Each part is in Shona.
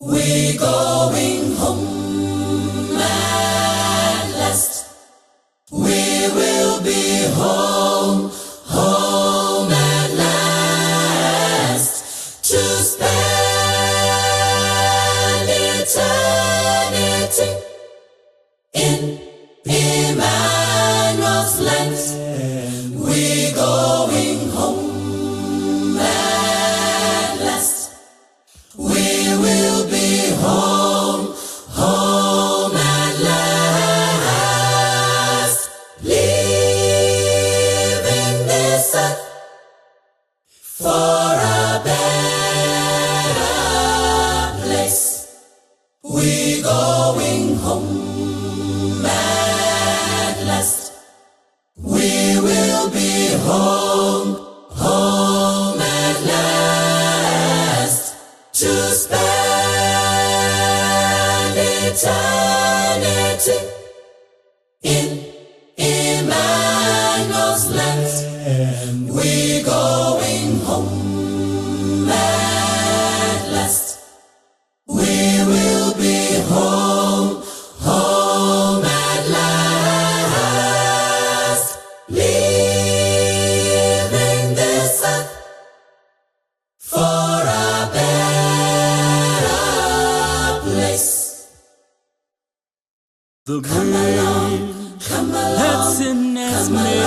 We're going home at last. We will be home, home at last, to spend eternity in Emmanuel's lands. We're going home at last. We will be home, home at last, leaving this earth for a better place. We're going home at last. We will be home, home at last, to spend eternity in Emmanuel's lands. We're going home at last. We will be home, home at last, leaving this earth for a better place. The Come along, come along, that's in its mayday.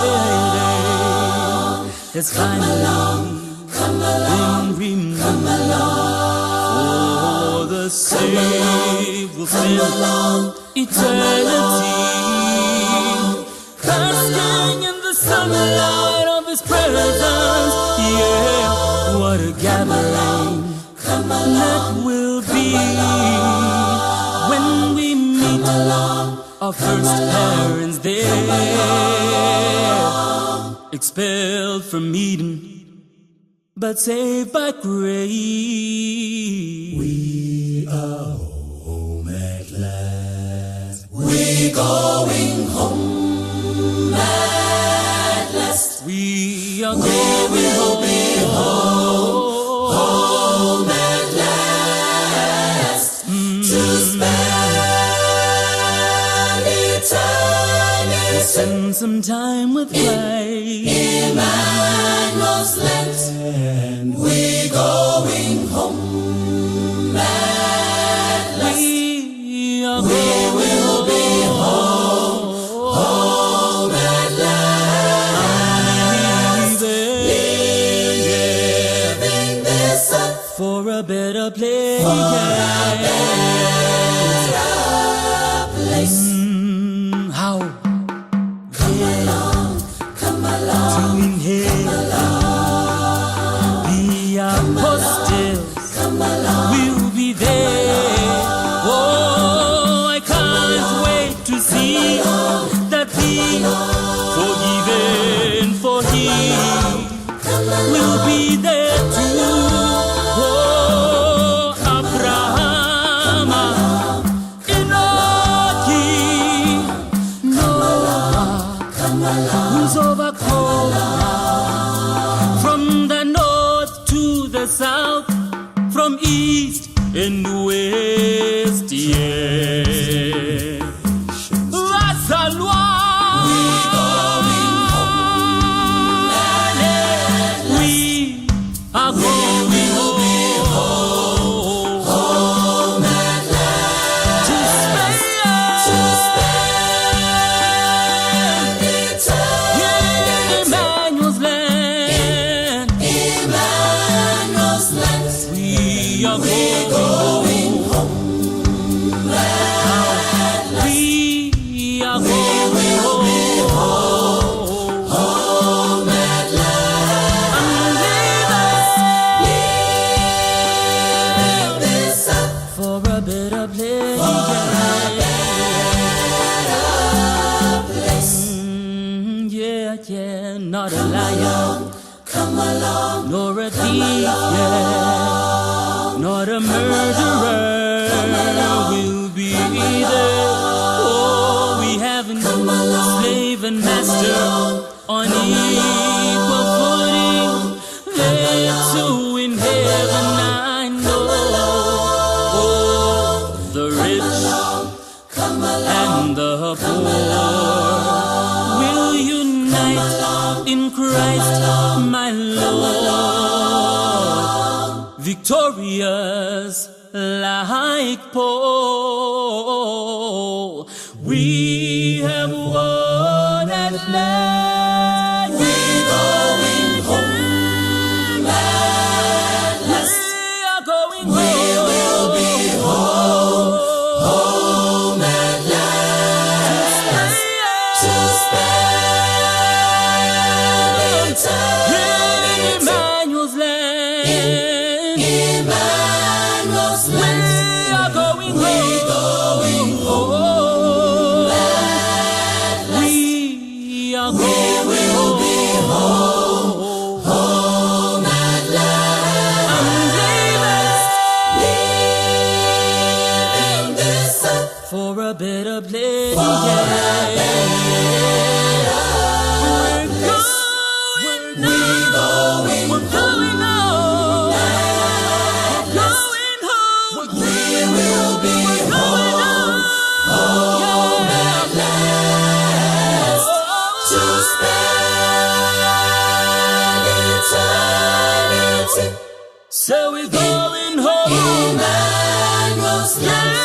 It's finally come along, been come removed along, for the sake of eternity. Basking in the sunlight of His presence. Yeah, what a gathering that will be when we meet our first parents there, expelled from Eden, but saved by grace. We are home at last. We're going home at last. We are We going will be home, home at last, to spend eternity Spend some time with Christ. Emmanuel's lands. We're going home at last. We are We will be home, home at last, leaving this earth for a better place. for a better place. How Come along, come along, to inhale the apostles come along. will be there. Oh, I can't wait to see that we forgiven for Him will be there too. Oh, Abraham, Enoch, Noah, who's overcome from the north to the south, from east and west, yeah. Razalwa. We are going home, Home at last, to spend eternity Emmanuel's land. Emmanuel's lands. We are We're going home at last. We are We will be home, home at last, leaving this earth for a better place. for a better place. Yeah, yeah, not a liar, Come along, nor a thief, yeah, not a murderer will be there. Oh, we haven't slave and master on equal footing. There too in heaven, I know. Oh, and the poor will unite in Christ, my Lord, victorious like Paul. We have won at last. We're going home at last. We are going We will be home, home at last. To spend eternity in Emmanuel's land. Emmanuel's We land. are going We're going home at last. We are We going will be home, home at last. Leaving this earth for a better place. for a better place. We're going We're going home. at last. Going home. We will be home, home at last. To spend eternity. So we're going home. Emmanuel's land.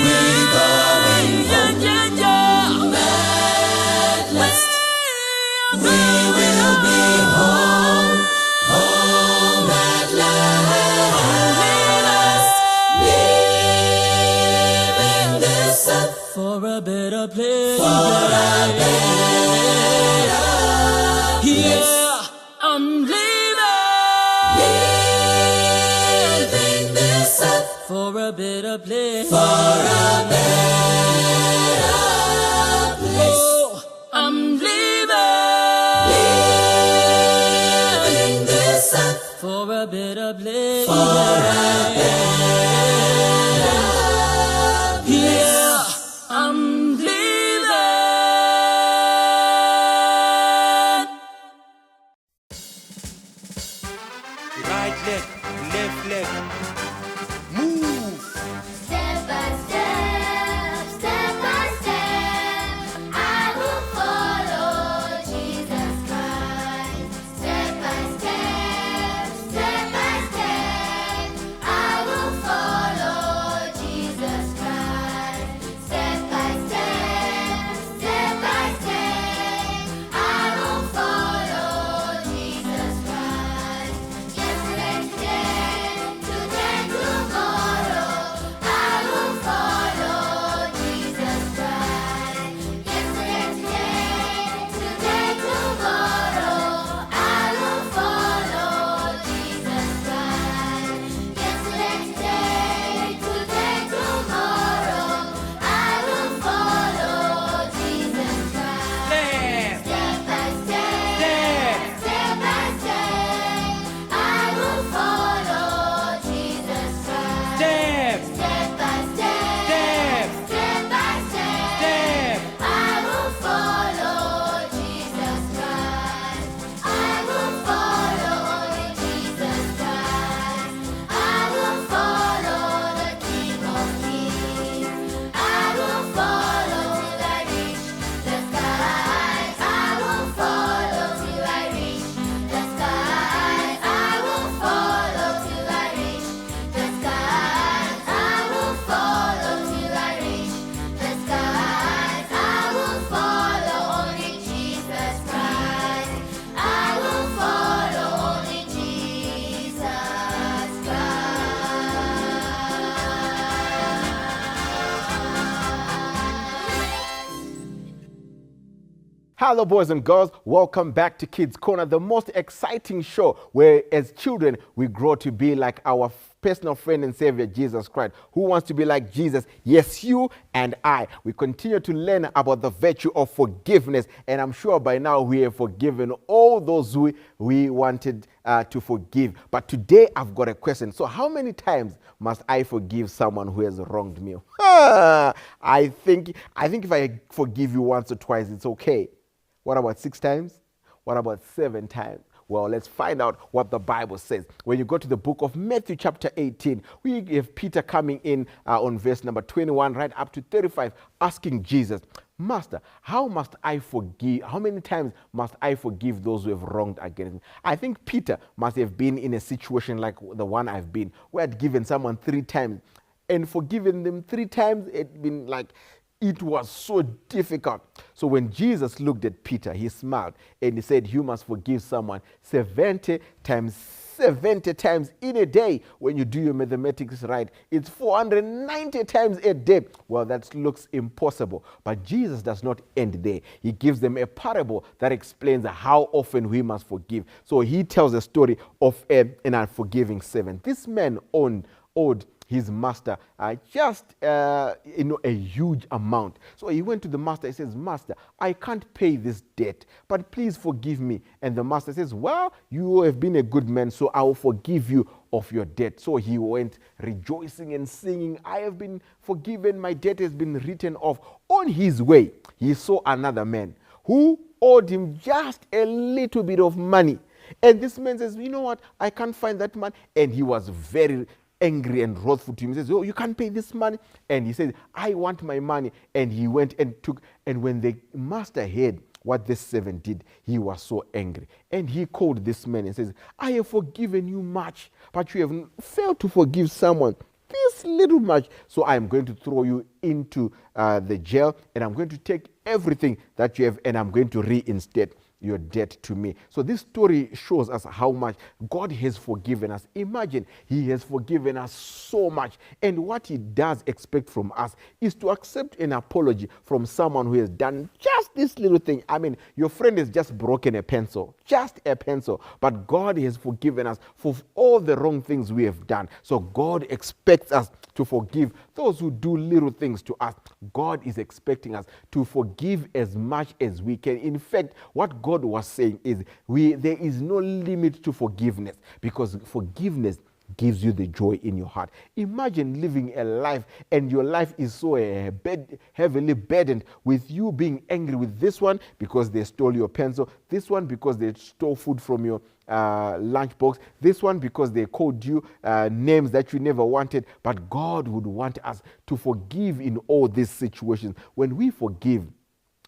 We're going home at last. We will be home, home at last. Leaving this earth for a better place. for a better place. Yeah, I'm leaving Leaving this earth for a better place. for a better place. Oh, I'm leaving Leaving this earth for a better place. for a better place. Yeah, I'm leaving. Right leg, left leg. Move. Step by step, step by step, I will follow Jesus Christ. Step by step, step by step, I will follow Jesus Christ. Step by step, step by step, I will follow Jesus Christ. Yesterday, today, tomorrow, I will follow Jesus Christ. Yesterday, today, tomorrow, I will follow Jesus Christ. Yesterday, today, tomorrow, I will follow Jesus Christ. Step by step, step by step, I will follow Jesus Christ. Step. Step by step, step by step, I will follow Jesus Christ. I will follow only Jesus Christ. I will follow the King of Kings. I will follow till I reach the sky. I will follow till I reach the sky. I will follow till I reach the sky. I will follow till I reach the sky. I will follow only Jesus Christ. I will follow only Jesus Christ. Hello, boys and girls. Welcome back to Kids Corner, the most exciting show where, as children, we grow to be like our personal friend and Savior, Jesus Christ. Who wants to be like Jesus? Yes, you and I. We continue to learn about the virtue of forgiveness, and I'm sure by now we have forgiven all those who we wanted to forgive. But today I've got a question. So how many times must I forgive someone who has wronged me? I think if I forgive you once or twice, it's okay. What about 6 times? What about 7 times? Well, let's find out what the Bible says. When you go to the book of Matthew chapter 18, we have Peter coming in on verse number 21 right up to 35, asking Jesus, Master, how must I forgive? How many times must I forgive those who have wronged against me? I think Peter must have been in a situation like the one I've been, where I'd given someone 3 times, and forgiven them 3 times, it'd been like, it was so difficult. So when Jesus looked at Peter, he smiled and he said, you must forgive someone 70 times in a day. When you do your mathematics right, it's 490 times a day. Well, that looks impossible. But Jesus does not end there. He gives them a parable that explains how often we must forgive. So he tells a story of an unforgiving servant. This man owed his master just a huge amount. So he went to the master. He says, Master, I can't pay this debt, but please forgive me. And the master says, well, you have been a good man, so I will forgive you of your debt. So he went rejoicing and singing, I have been forgiven, my debt has been written off. On his way, he saw another man who owed him just a little bit of money. And this man says, you know what, I can't find that man. And he was very angry and wrathful to him. He says, oh, you can't pay this money. And he says, I want my money. And he went and took. And when the master heard what this servant did, he was so angry. And he called this man and says, I have forgiven you much, but you have failed to forgive someone this little much. So I am going to throw you into the jail, and I'm going to take everything that you have, and I'm going to reinstate your debt to me. So this story shows us how much God has forgiven us. Imagine, he has forgiven us so much. And what he does expect from us is to accept an apology from someone who has done just this little thing. I mean, your friend has just broken a pencil, just a pencil. But God has forgiven us for all the wrong things we have done. So God expects us to forgive those who do little things to us. God is expecting us to forgive as much as we can. In fact, what God was saying is there is no limit to forgiveness, because forgiveness gives you the joy in your heart. Imagine living a life and your life is so heavily burdened with you being angry with this one because they stole your pencil, this one because they stole food from your lunchbox, this one because they called you names that you never wanted. But God would want us to forgive in all these situations. When we forgive,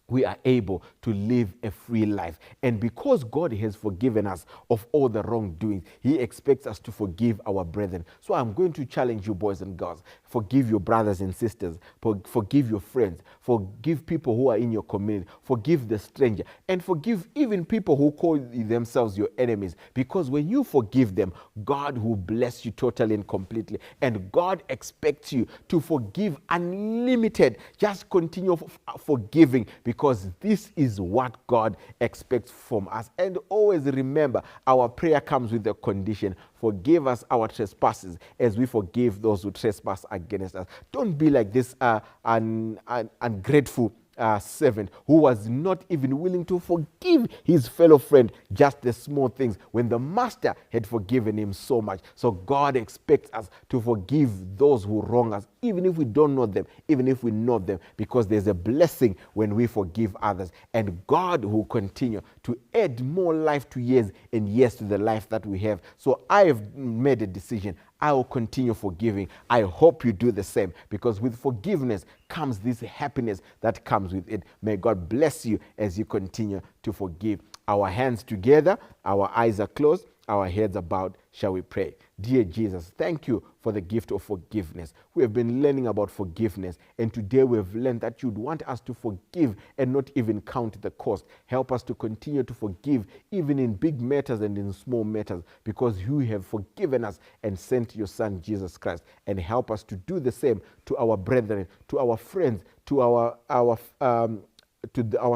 we are able to live a free life. And because God has forgiven us of all the wrongdoings, he expects us to forgive our brethren. So I'm going to challenge you, boys and girls. Forgive your brothers and sisters. Forgive your friends. Forgive people who are in your community. Forgive the stranger. And forgive even people who call themselves your enemies. Because when you forgive them, God will bless you totally and completely. And God expects you to forgive unlimited. Just continue forgiving, because this is what God expects from us. And always remember, our prayer comes with a condition. Forgive us our trespasses as we forgive those who trespass against us. Don't be like this ungrateful servant who was not even willing to forgive his fellow friend just the small things when the master had forgiven him so much. So God expects us to forgive those who wrong us, even if we don't know them, even if we know them, because there's a blessing when we forgive others. And God will continue to add more life to years and years to the life that we have. So I have made a decision. I will continue forgiving. I hope you do the same, because with forgiveness comes this happiness that comes with it. May God bless you as you continue to forgive. Our hands together, our eyes are closed, our heads are bowed. Shall we pray? Dear Jesus, thank you for the gift of forgiveness. We have been learning about forgiveness, and today we have learned that you'd want us to forgive and not even count the cost. Help us to continue to forgive even in big matters and in small matters, because you have forgiven us and sent your Son, Jesus Christ. And help us to do the same to our brethren, to our friends, to our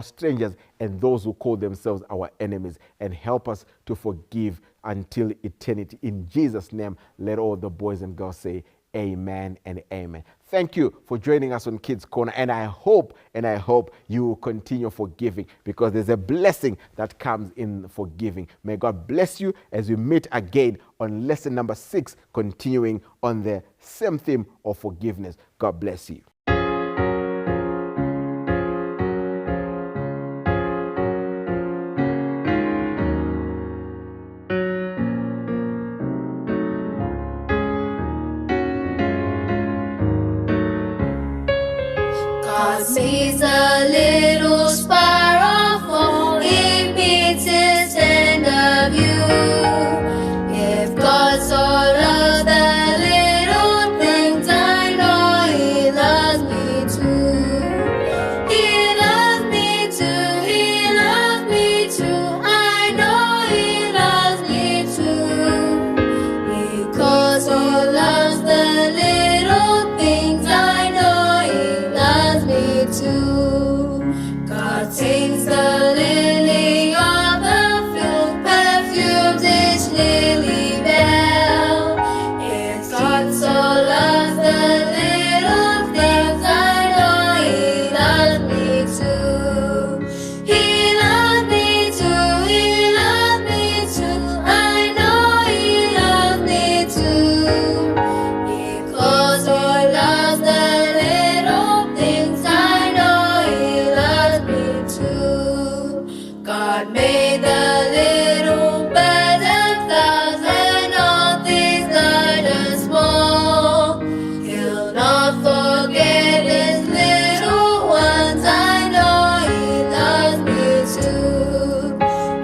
strangers and those who call themselves our enemies, and help us to forgive until eternity. In Jesus' name, let all the boys and girls say amen and amen. Thank you for joining us on Kids Corner, and I hope you will continue forgiving, because there's a blessing that comes in forgiving. May God bless you as we meet again on lesson number 6, continuing on the same theme of forgiveness. God bless you. God sees a little sparrow fall, He meets His tender view. If God so loves the little things, I know He loves me too. He loves me too, He loves me too, I know He loves me too. Because He loves the little things, I know He loves me too. God takes the lily of the field, perfumes each lily bell. If God so loves the little things, I know He loves me too. He loves me too, He loves me too, I know He loves me too. Because He loves the little things, I know He loves me too. God made the little birds and flowers and all things large and small. He'll not forget His little ones, I know He loves me too.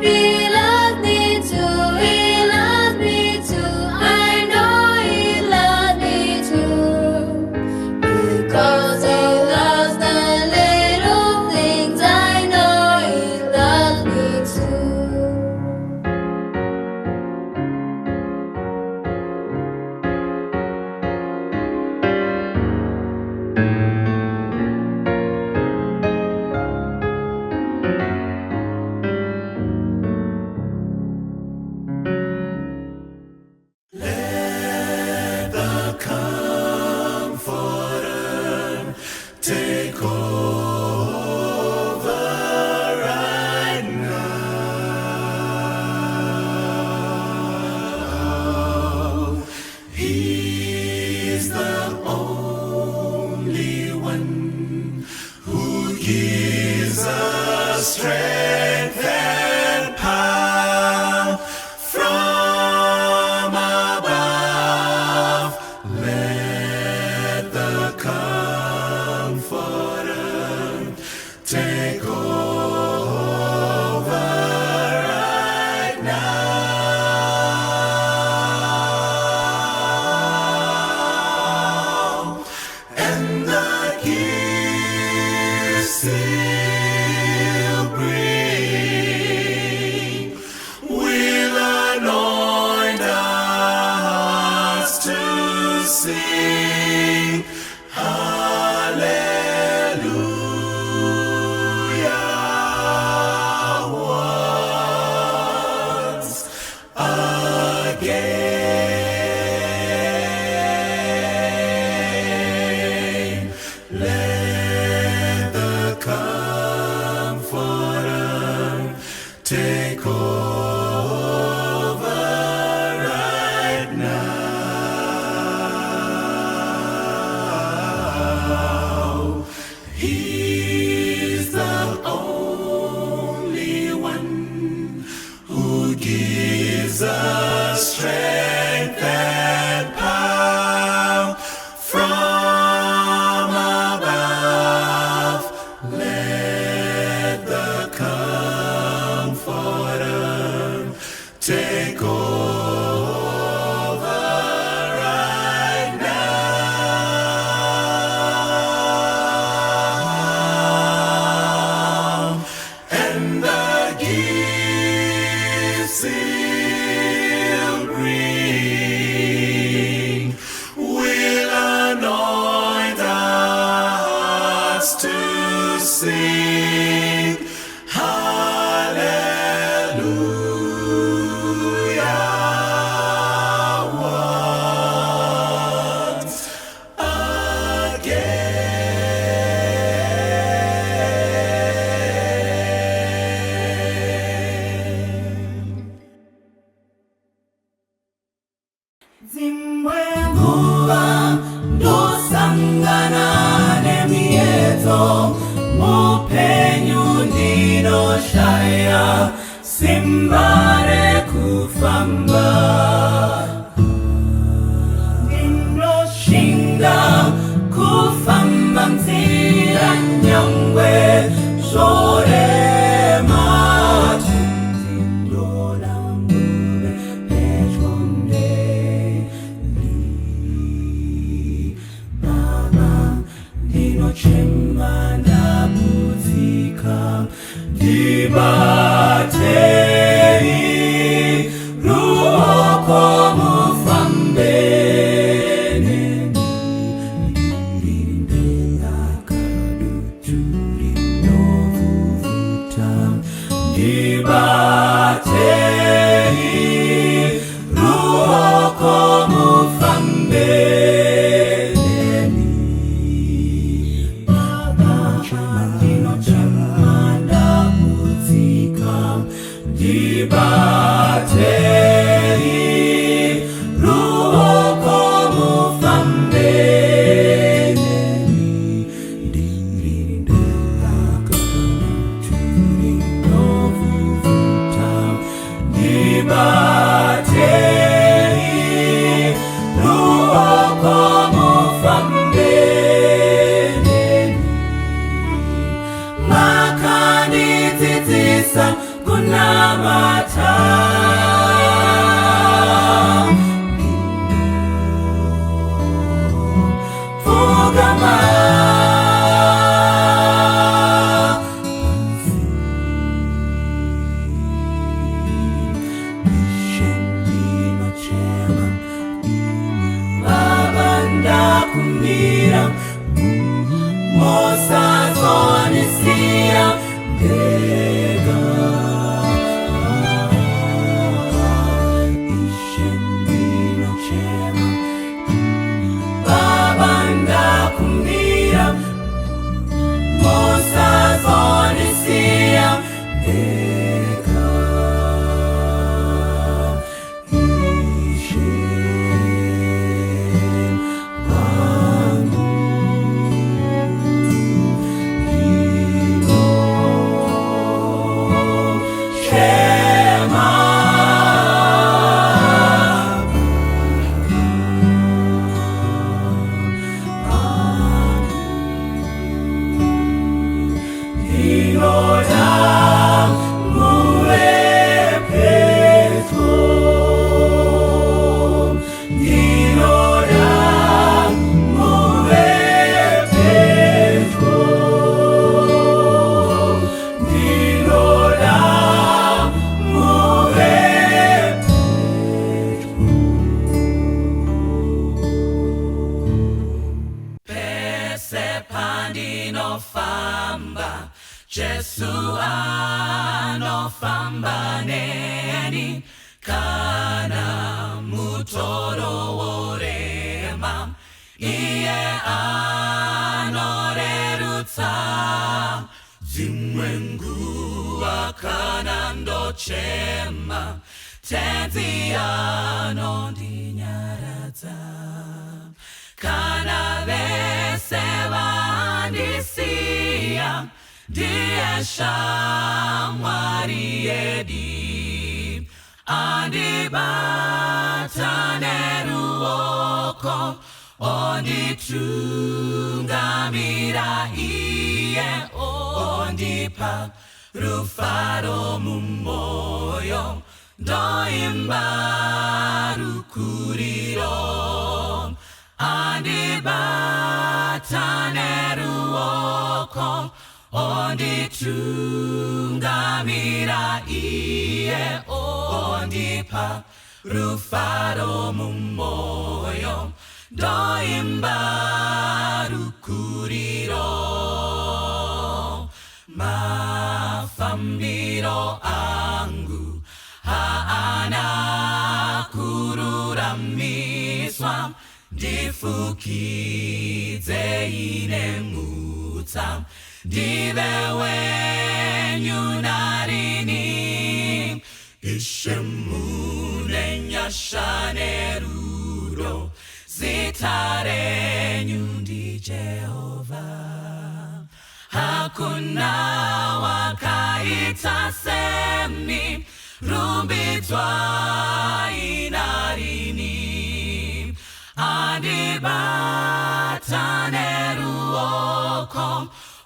He loves me too, He loves me too, I know He loves me too. Because He loves the little things, I know He loves me too. Take over right now. He's the only one who gives us strength and power from above. Let the Comforter take over right now. And the gifts He'll bring will anoint our hearts to sing. Hallelujah. Once again, let the Comforter take over right now. He's the only one who gives us strength and power from above. Let the Comforter take over right now. And the gifts He'll bring will anoint our hearts to sing. Hallelujah. Once again. Zimwenguwa ndosangana nemieto mupenyu ndinoshaya simbare kufamba ndinoshinga kufamba nzira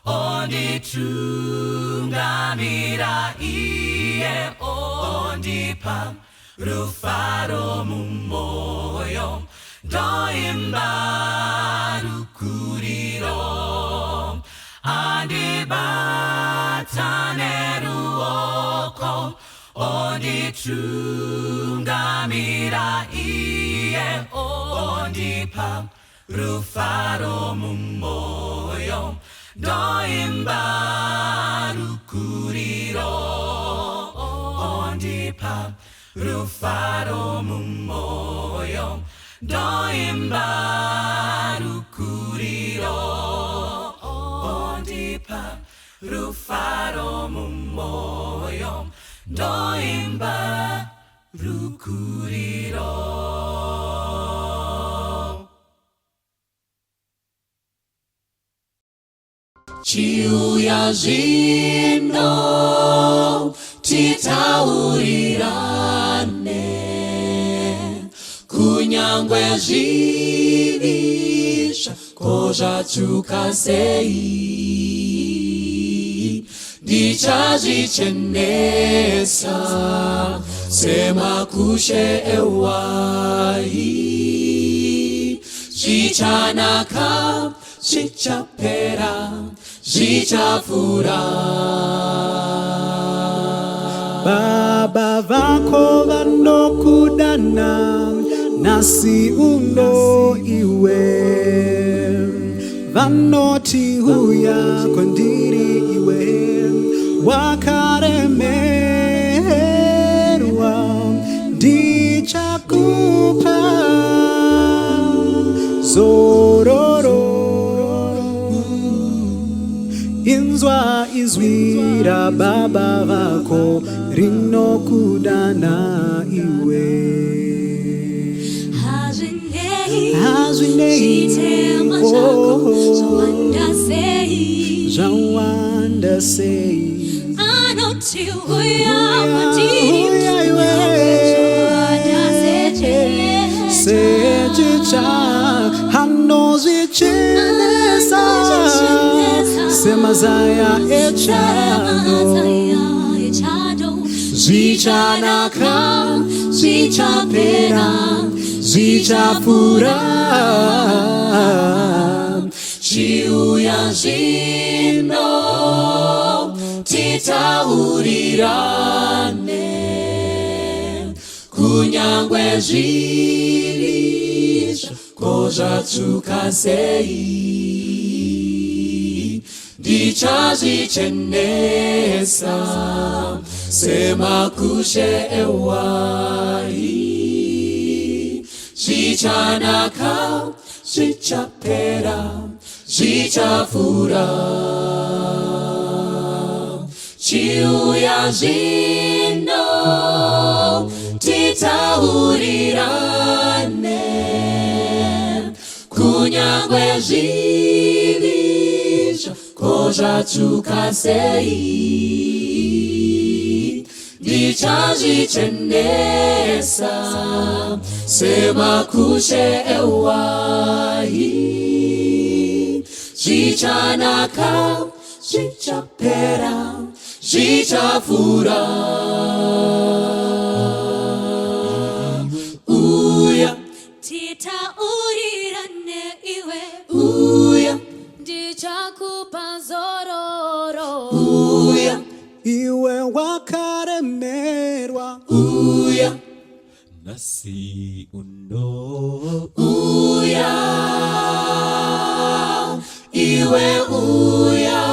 onditungamira iye ondipa rufaro mumoyo ndoimba rukuriro andibatane ruoko onditungamira iye ondipa rufaro mumoyo ndoimba rukuriro ondipa rufaro mumoyo ndoimba rukuriro ondipa rufaro mumoyo ndoimba rukuriro. Chiuya zvino titaurirane kunyangwe zvivi zvakozvatuka sei ndichazvichenesa semakushe ewai zvichanaka zvichapera zvichafura. Baba vako vanokudana nasi uno iwe vanoti huya kwandiri iwe wakaremerwa ndichakupa zororo inzwa izwira baba vako rinokudana iwe hazvinei zvawanda sei anoti huya kwandiri sechicha hanozvichenesa semazaya echando zvichanaka zvichapera zvichapfuura chiuya zvino titaurirane kunyangwe zvivi zvakozvatuka sei ndichazvichenesa semakushe ewai zvichanaka zvichapera zvichafura chiuya zvino titaurirane kunyangwe zvivi zvakozvatuka sei ndichazvichenesa semakushe ewai zvichanaka zvichapera zvichafura uya titaurirane iwe uya ndichakupa zororo uya iwe wakaremerwa uya nasi uno uya iwe uya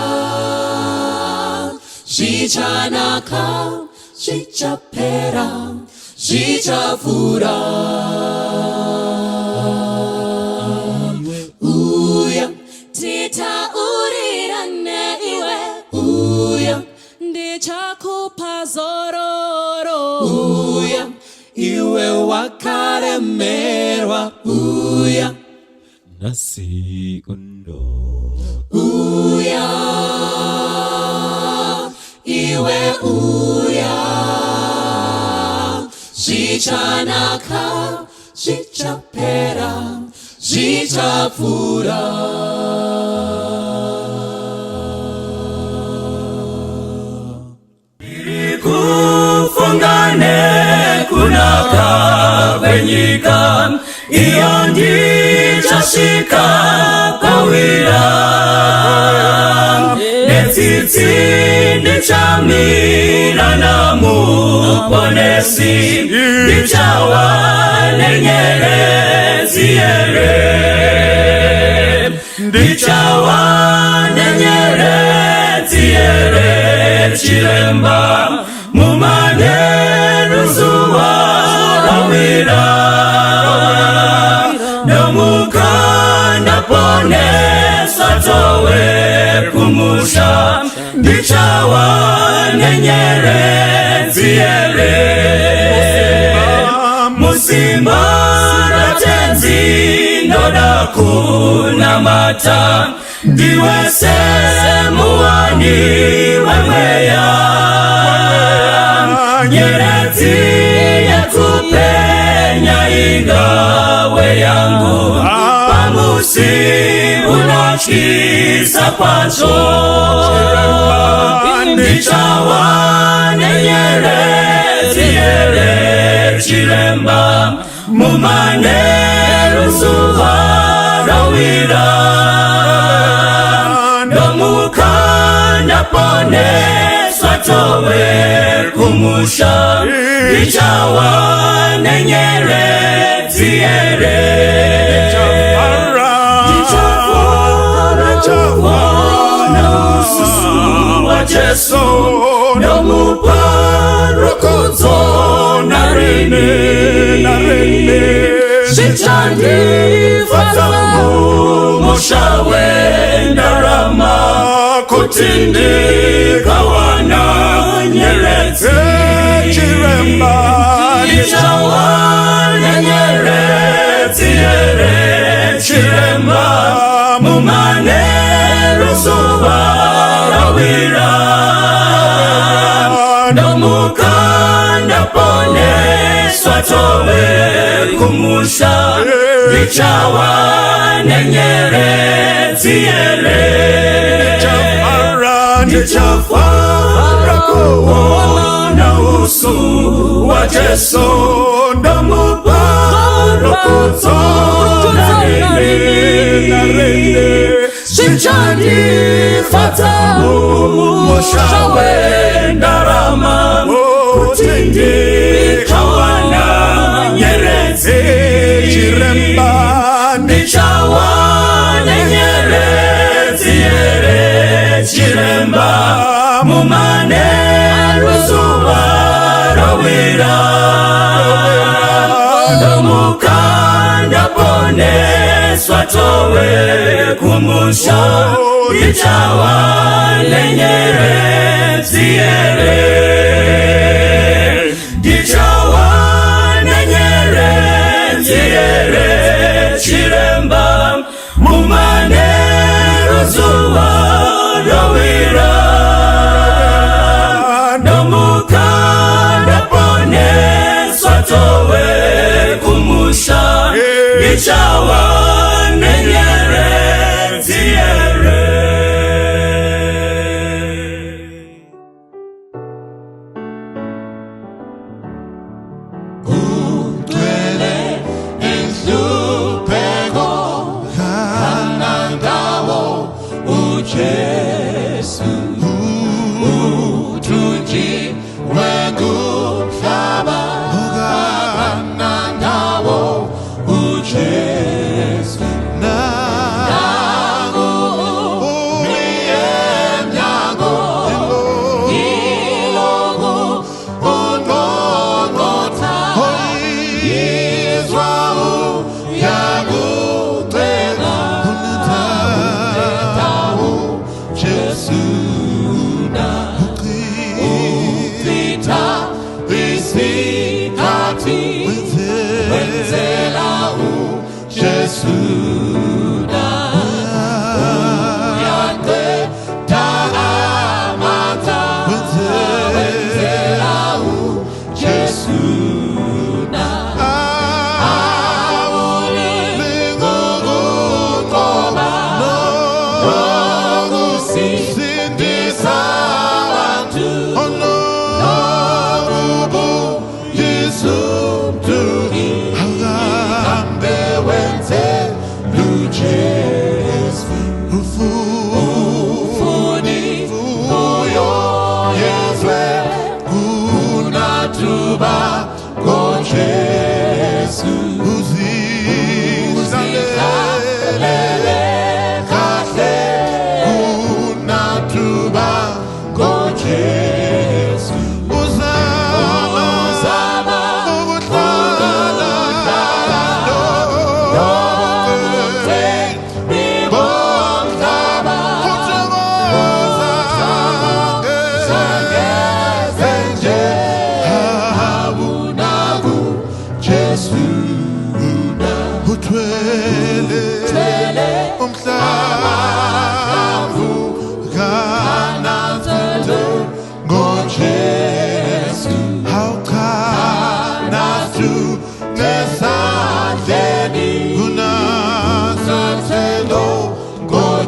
zvichanaka zvichapera zvichafura uya titaurirane iwe uya ndichakupa zororo uya iwe wakaremerwa uya nasi uno uya iwe uya zvichanaka zvichapera zvichafura iyo ndichashika kawira netiti ndichamira na muponesi ndichawa nenyerezi yere ndichawa nenyerezi yere chiremba mumaneruzuwa rawira nomukanda ponesa towe kumusha ndichawa nenyerezi yere musimba natenzi ndoda kuna mata ndiwese muwani weweya nyerezi yakupenya ingawe yangu pamusi unachisa kwacho ndichawa nenyerezi yere chiremba mumaneruzuwa rawira nomukanda poneswa towe kumusha ndichawa nenyerezi yere Jesu no muparokozo narene Shichandi fatamu moshawe ndarama kutindi kawana nyerezi chiremba Nichawa nyerezi yere chiremba mumane rusuwa rawira nomukanda poneswa towe kumusha ndichawa nenyerezi yere ndichafara kuona usu wa Jesu nomuparo narene Shichandi fatamu moshawe ndarama kutindi kawana nyerezi chiremba ndichawa nenyerezi yere chiremba mumane ruzuwa rawira nomukanda poneswa towe kumusha ndichawa nenyerezi yere ndichawa nenyerezi yere chiremba mumane ruzuwa rawira nomukanda poneswa towe kumusha ndichawa nenyerezi yere Uche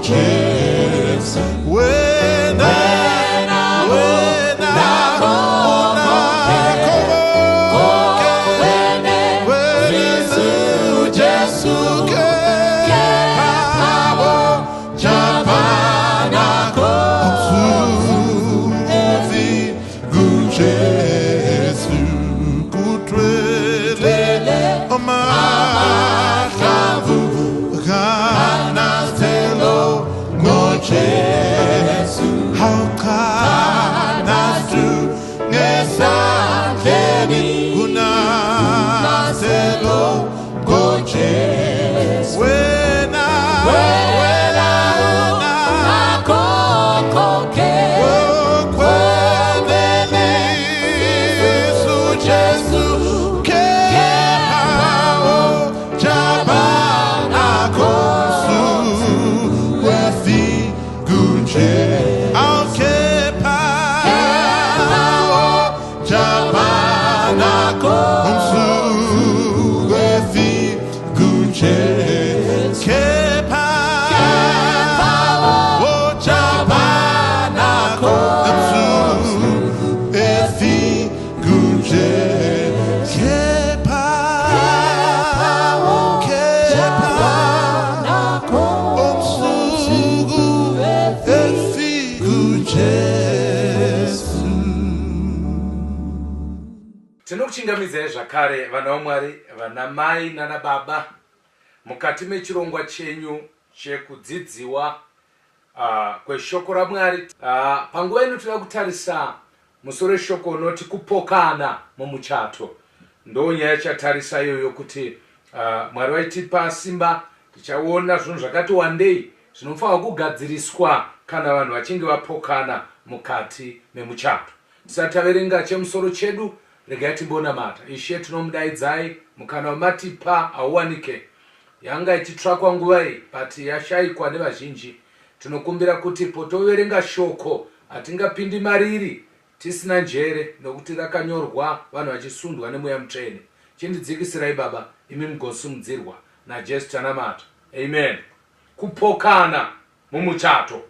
Jesu. Tinokuchingamidza zvakare vana vaMwari, vana mai nana baba, mukati mechirongwa chenyu chekudzidziwa kweshoko raMwari. Panguva ino tinoda kutarisa musoro shoko unoti kupokana mumuchato. Ndo nyaya chatarisa iyoyo kuti Mwari vaitipa simba tichaona zvinhu zvakati wandei zvinofanira kugadziriswa kana vanhu vachinge vapokana mukati memuchato. Tisati taverenga chemusoro chedu, regai timbonamata. Ishe tinomudaidzai, mukana wamatipa hauwanike. Yanga ichitsvakwa nguva iyi but yashayikwa nevazhinji. Tinokumbira kuti potoverenga shoko hatingapindi mariri tisina njere, nokuti rakanyorwa vanhu vachisundwa nemweya mutsvene. Chindidzikisirai Baba, imi mugosimudzirwa naJesu tanamata. Amen. Kupokana mumuchato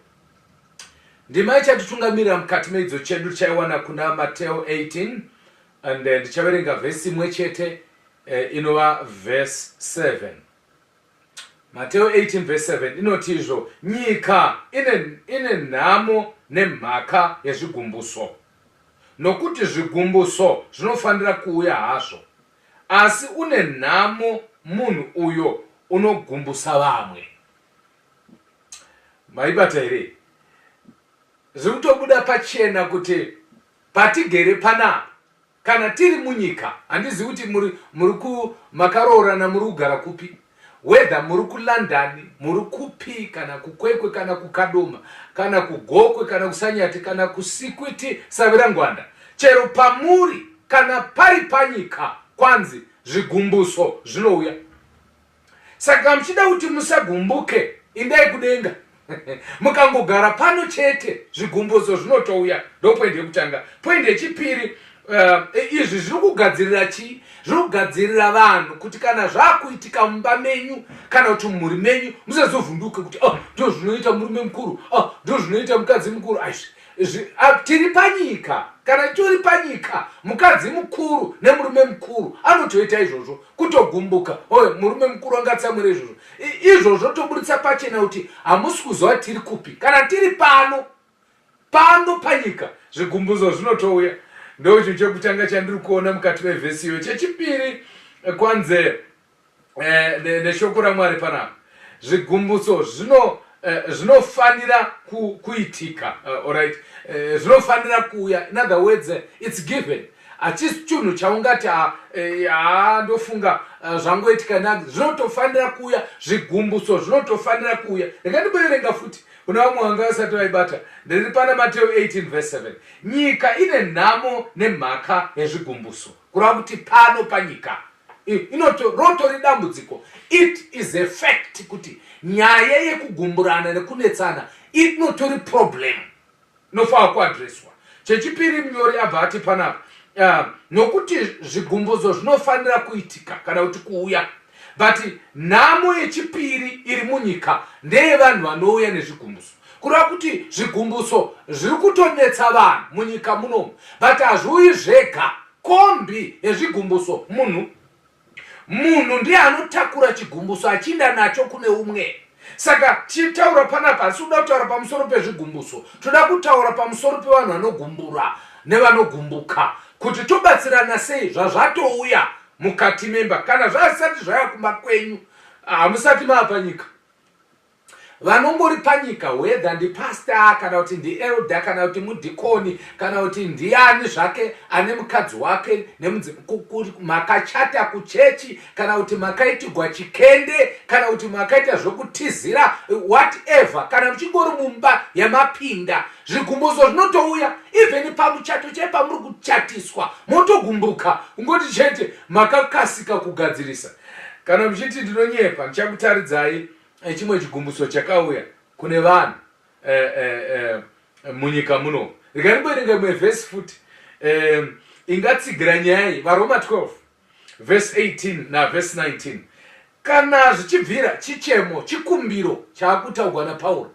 ndima ichatitungamirira mukati meidzo chedu chaiwana kuna Mateo 18 and then ndichaverenga vhesi imwe chete inova verse 7. Mateo 18 verse 7 inoti izvo, nyika ine nhamo nemhaka yezvigumbuso, nokuti zvigumbuso zvinofanira kuuya hazvo, asi une nhamo munhu uyo unogumbusa vamwe. Maibata here? Zviri kutobuda pachena kuti patigere panapa kana tiri munyika, handizivi kuti muri makaroorana muri kugara kupi, whether muri kuLondon, muri kupi, kana kukwekwe kana kukadoma, kana kugokwe kana kusanyati kana kusikwiti savirangwanda, chero pamuri kana pari panyika kwanzi zvigumbuso zvinouya. Saka muchida kuti musagumbuke, indai kudenga. Mukangogara pano chete zvigumbuso zvinotouya. Ndo poindi yekutanga. Poindi yechipiri, izvi zviri kugadzirira chii? Zviri kugadzirira vanhu kuti kana zvakuitika mumba menyu kana kuti mumhuri menyu musazovhunduke kuti ndo zvinoita murume mukuru, ndo zvinoita mukadzi mukuru. Tiri panyika, kana tiri panyika mukadzi mukuru nemurume mukuru anotoita izvozvo, kutogumbuka murume mukuru angatsamwira izvozvo. Izvozvo toburitsa pachena kuti hamusi kuziva tiri kupi. Kana tiri pano panyika zvigumbuso zvinotouya. Ndo icho chekutanga chandiri kuona mukati mevhesi iyo. Chechipiri kwanze neshoko raMwari panapa, zvigumbuso zvinofanira kuitika. Alright, zvinofanira kuuya. In other words, it's given. Hachisi chinhu chaungati ndofunga zvangoitika nangu. Zvinotofanira kuuya, zvigumbuso zvinotofanira kuuya. Rekandiboerenga futi kuna vamwe vanga vasati vaibata. Ndiri pana Mateo 18 verse 7. Nyika ine nhamo nemhaka yezvigumbuso. Kureva kuti pano panyika rotori dambudziko. It is a fact kuti nyaya yekugumburana nekunetsana inotori problem inofanira kuadreswa. Chechipiri munyori abva ati panapa, nokuti zvigumbuso zvinofanira kuitika kana kuti kuuya, but nhamo yechipiri iri munyika ndeyevanhu vanouya nezvigumbuso, kureva kuti zvigumbuso zviri kutonetsa vanhu munyika munomu, but hazviuyi zvega. Kombi yezvigumbuso munhu ndiye anotakura chigumbuso achienda nacho kune umwe. Saka tichitaura panapa hatisi kutaura pamusoro pezvigumbuso, toda kutaura pamusoro pevanhu vanogumbura nevanogumbuka, kuti tobatsirana sei zvazvatouya mukati memba. Kana zvasati zvaya kumba kwenyu, hamusati maa panyika, vanongori panyika, whether ndipasta kana kuti ndielda kana kuti mudhikoni kana kuti ndiani zvake ane mukadzi wake makachata kuchechi kana kuti makaitigwa chikende kana kuti makaita zvokutizira whatever, kana muchingori mumba yamapinda, zvigumbuso zvinotouya. Even pamuchato chepamuri kuchatiswa motogumbuka, ungoti chete makakasika kugadzirisa. Kana muchiti ndinonyepa, ndichakutaridzai chimwe chigumbuso chakauya kune vanhu munyika muno. Rikaniboerenga imwe vhesi futi ingatsigira nyaya vaRoma 12 verse 18 naverse 19. Kana zvichibvira chichemo, chikumbiro chaakutaurwa naPauro,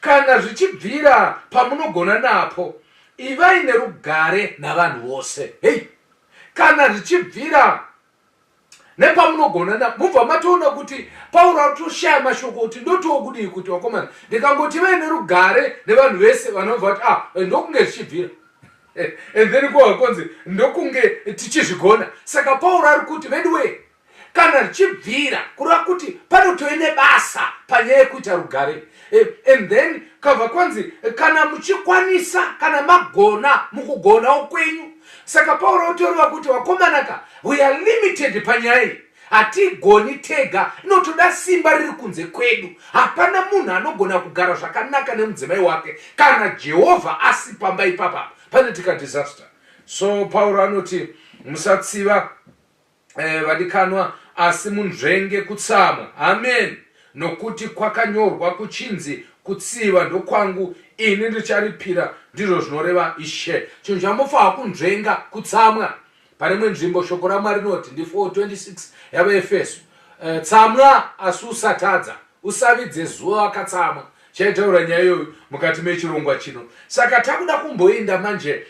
kana zvichibvira pamunogona napo, ivai nerugare navanhu vose. Hei, kana zvichibvira nepamunogona na mubva matoona kuti Pauro atoshaya mashoko kuti ndotokudii kuti wakomana ndikangoti vai nerugare nevanhu vese vanobva kuti ndokunge zvichibvira and then kwakonzi ndokunge tichizvigona. Saka Pauro ari kuti anyway, kana zvichibvira kureva kuti panotove nebasa panyaya yekuita rugare, and then kabva kwanzi kana muchikwanisa kana magona mukugona ukwenyu. Saka Pauro otoreva kuti wakomanaka, we are limited panyaya, hatigoni tega, inotoda simba riri kunze kwedu. Hapana munhu anogona kugara zvakanaka nemudzimai wake kana Jehovha asi pamba ipapa panoitika disaster. So Pauro anoti musatsiva vadikanwa, asi munzvenge kutsamwa. Amen. Nokuti kwakanyorwa kuchinzi kutsiva ndokwangu, ini ndicharipira, ndizvo zvinoreva Ishe. Chinhu chamufanira kunzvenga kutsamwa. Pane imwe nzvimbo shoko raMwari rinoti ndi 4:26 yavaEfeso, tsamwa asi usatadza, usavidze zuva wakatsamwa. Chaitaura nyaya iyoyo mukati mechirongwa chino. Saka takuda kumboenda manje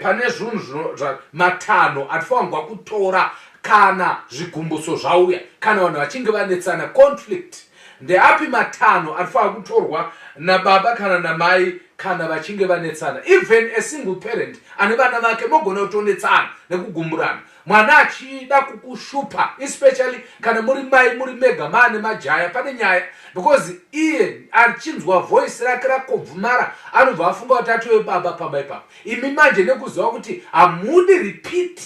pane zvinhu matanho atifanirwa kutora kana zvigumbuso zvauya, kana vanhu vachinge vanetsana, conflict. Ndeapi matanho atifanirwa kutorwa nababa kana namai kana vachinge vanetsana? Even a single parent ane vana vake mogona kutonetsana nekugumburana. Mwana achida kukushupa, especially kana muri mai muri mega mane majaya, pane nyaya, because iye achinzwa voice rake rakobvumara anobva afunga kuti atove baba pamba ipapo. Imi manje nekuziva kuti hamudi repeat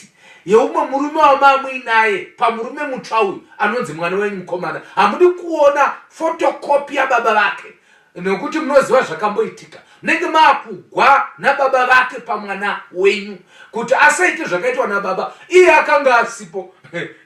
yeumwe murume wamamuinaye pamurume mutsva uyu anonzi mwana wenyu mukomana, hamudi kuona photocopy yababa vake, nekuti munoziva zvakamboitika. Munenge maakugwa nababa vake pamwana wenyu kuti asaite zvakaitwa nababa iye akanga asipo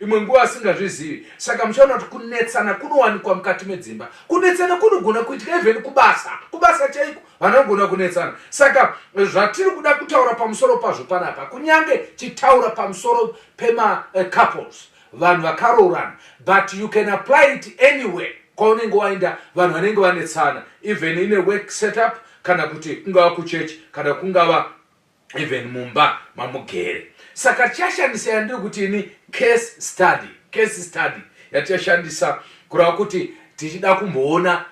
imwe nguva asingazvizivi. Saka muchaona kuti kunetsana kunowanikwa mukati medzimba. Kunetsana kunogona kuitika even kubasa chaiko vanogona kunetsana. Saka zvatiri kuda kutaura pamusoro pazvo panapa, kunyange tichitaura pamusoro pema couples, vanhu vakaroorana, but you can apply it anywhere kwaunenge waenda vanhu vanenge vanetsana, even in a work setup, kana kuti kungava kuchechi, kana kungava even mumba mamugere. Saka tichashandisa yandiri kuti ini case study yatichashandisa kureva kuti tichida kumboona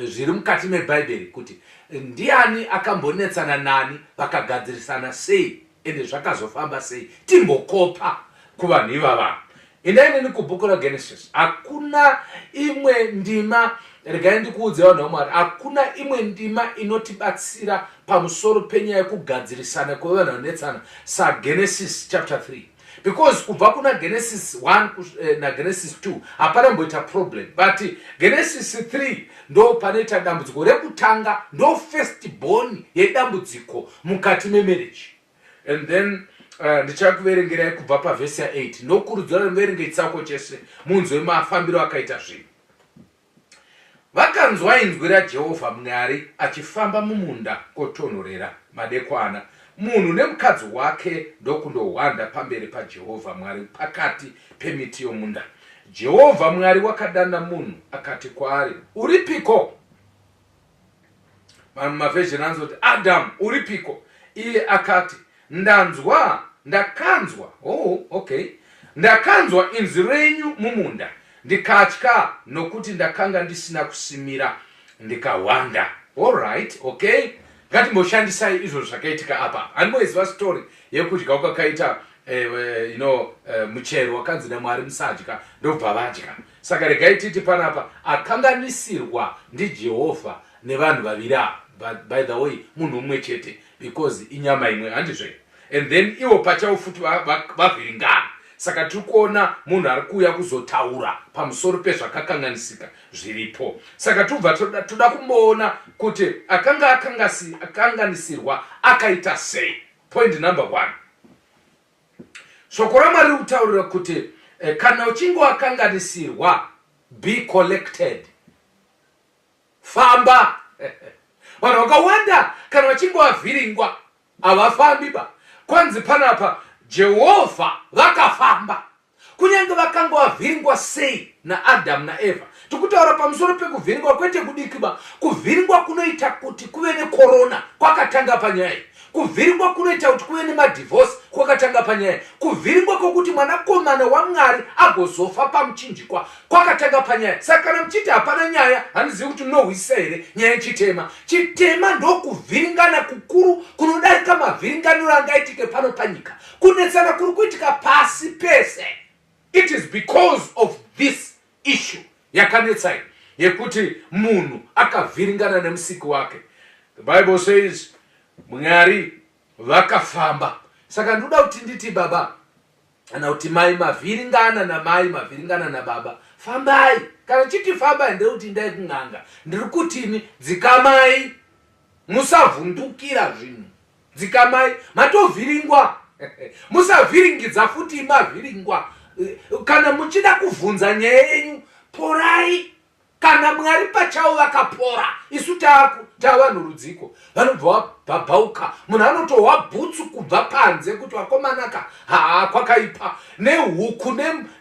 zviri mukati mebhaibheri, kuti ndiani akambonetsana nani, vakagadzirisana sei, ende zvakazofamba sei, timbokopa kuvanhu ivava. Indaineni kubhuku raGenesis hakuna imwe ndima, regai ndikuudze vanhu vaMwari, hakuna imwe ndima inotibatsira pamusoro penyaya yekugadzirisana kwevanhu vanetsana saGenesis chapter 3. Because kubva kuna Genesis 1 naGenesis 2 hapana mboita problem, but Genesis 3 ndo panoita dambudziko rekutanga, ndo first born yedambudziko mukati memarriage. And then ndichakuverengerai kubva pavhesi ya8. Ndokurudzira muverenge chitsauko chese munzwe mafambiro akaita zvinhu. Vakanzwa inzwi raJehovha Mwari achifamba mumunda kotonhorera madekwana. Munhu nemukadzi wake ndokundohwanda pamberi paJehovha Mwari pakati pemiti yomunda. Jehovha Mwari wakadana munhu akati kwaari, uripiko? Mavhezheni anozoti, Adam, uripiko? Iye akati, ndakanzwa. Oh, okay. Ndakanzwa inzwi renyu mumunda, ndikatya nokuti ndakanga ndisina kusimira ndikawanda. All right, okay. Ngatimboshandisai izvo zvakaitika apa. Anoiziva story yekudya kwakaita muchero wakanzi naMwari musadya ndobva vadya. Saka regai titi panapa akanganisirwa ndiJehovha nevanhu vaviri ava. But by the way, munhu mumwe chete, because inyama imwe, handizve. And then iwo pachavo futi vavhiringana. Saka tiri kuona munhu ari kuuya kuzotaura pamusoro pezvakakanganisika zviripo. Saka toda kumboona kuti akanganisirwa akaita sei. Point number 1. Shoko raMwari riri kutaurira kuti kana uchinge wakanganisirwa, be collected. Famba. Vanhu vakawanda kana vachinge vavhiringwa havafambi ba. Kwanzi panapa Jehovha vakafamba. Kunyange vakanga vavhiringwa sei naAdamu naEvha. Tikutaura pamusoro pekuvhiringwa kwete kudiki ba. Kuvhiringwa kunoita kuti kuve nekorona kwakatanga panyaya. Kuvhiringwa kunoita kuti kuve nemadivorce kwakatanga panyaya. Kuvhiringwa kwokuti mwanakomana waMwari agozofa pamuchinjikwa kwakatanga panyaya. Saka kana muchiti hapana nyaya, handizivi kuti munohwisa here nyaya yechitema. Chitema ndokuvhiringana kukuru kunodarika mavhiringaniro angaitike pano panyika. Kunetsana kuri kuitika pasi pese. It is because of this issue yakanetsai yekuti munhu akavhiringana nemusiki wake. The Bible says Mwari vakafamba. Saka ndoda kuti nditi baba kana kuti mai mavhiringana namai mavhiringana nababa, fambai. Kana chiti famba ndeuti ndai kun'anga, ndiri kutini, dzikamai, musavhundukira zvinhu. Dzikamai, matovhiringwa. Musavhiringidza futi mavhiringwa. Kana muchida kuvhunza nyaya yenyu, porai. Kana Mwari pachavo vakapora, isu tava norudziko. Vanobva vabhauka. Munhu anotohwa bhutsu kubva panze kuti wakomanaka kwakaipa. Nehuku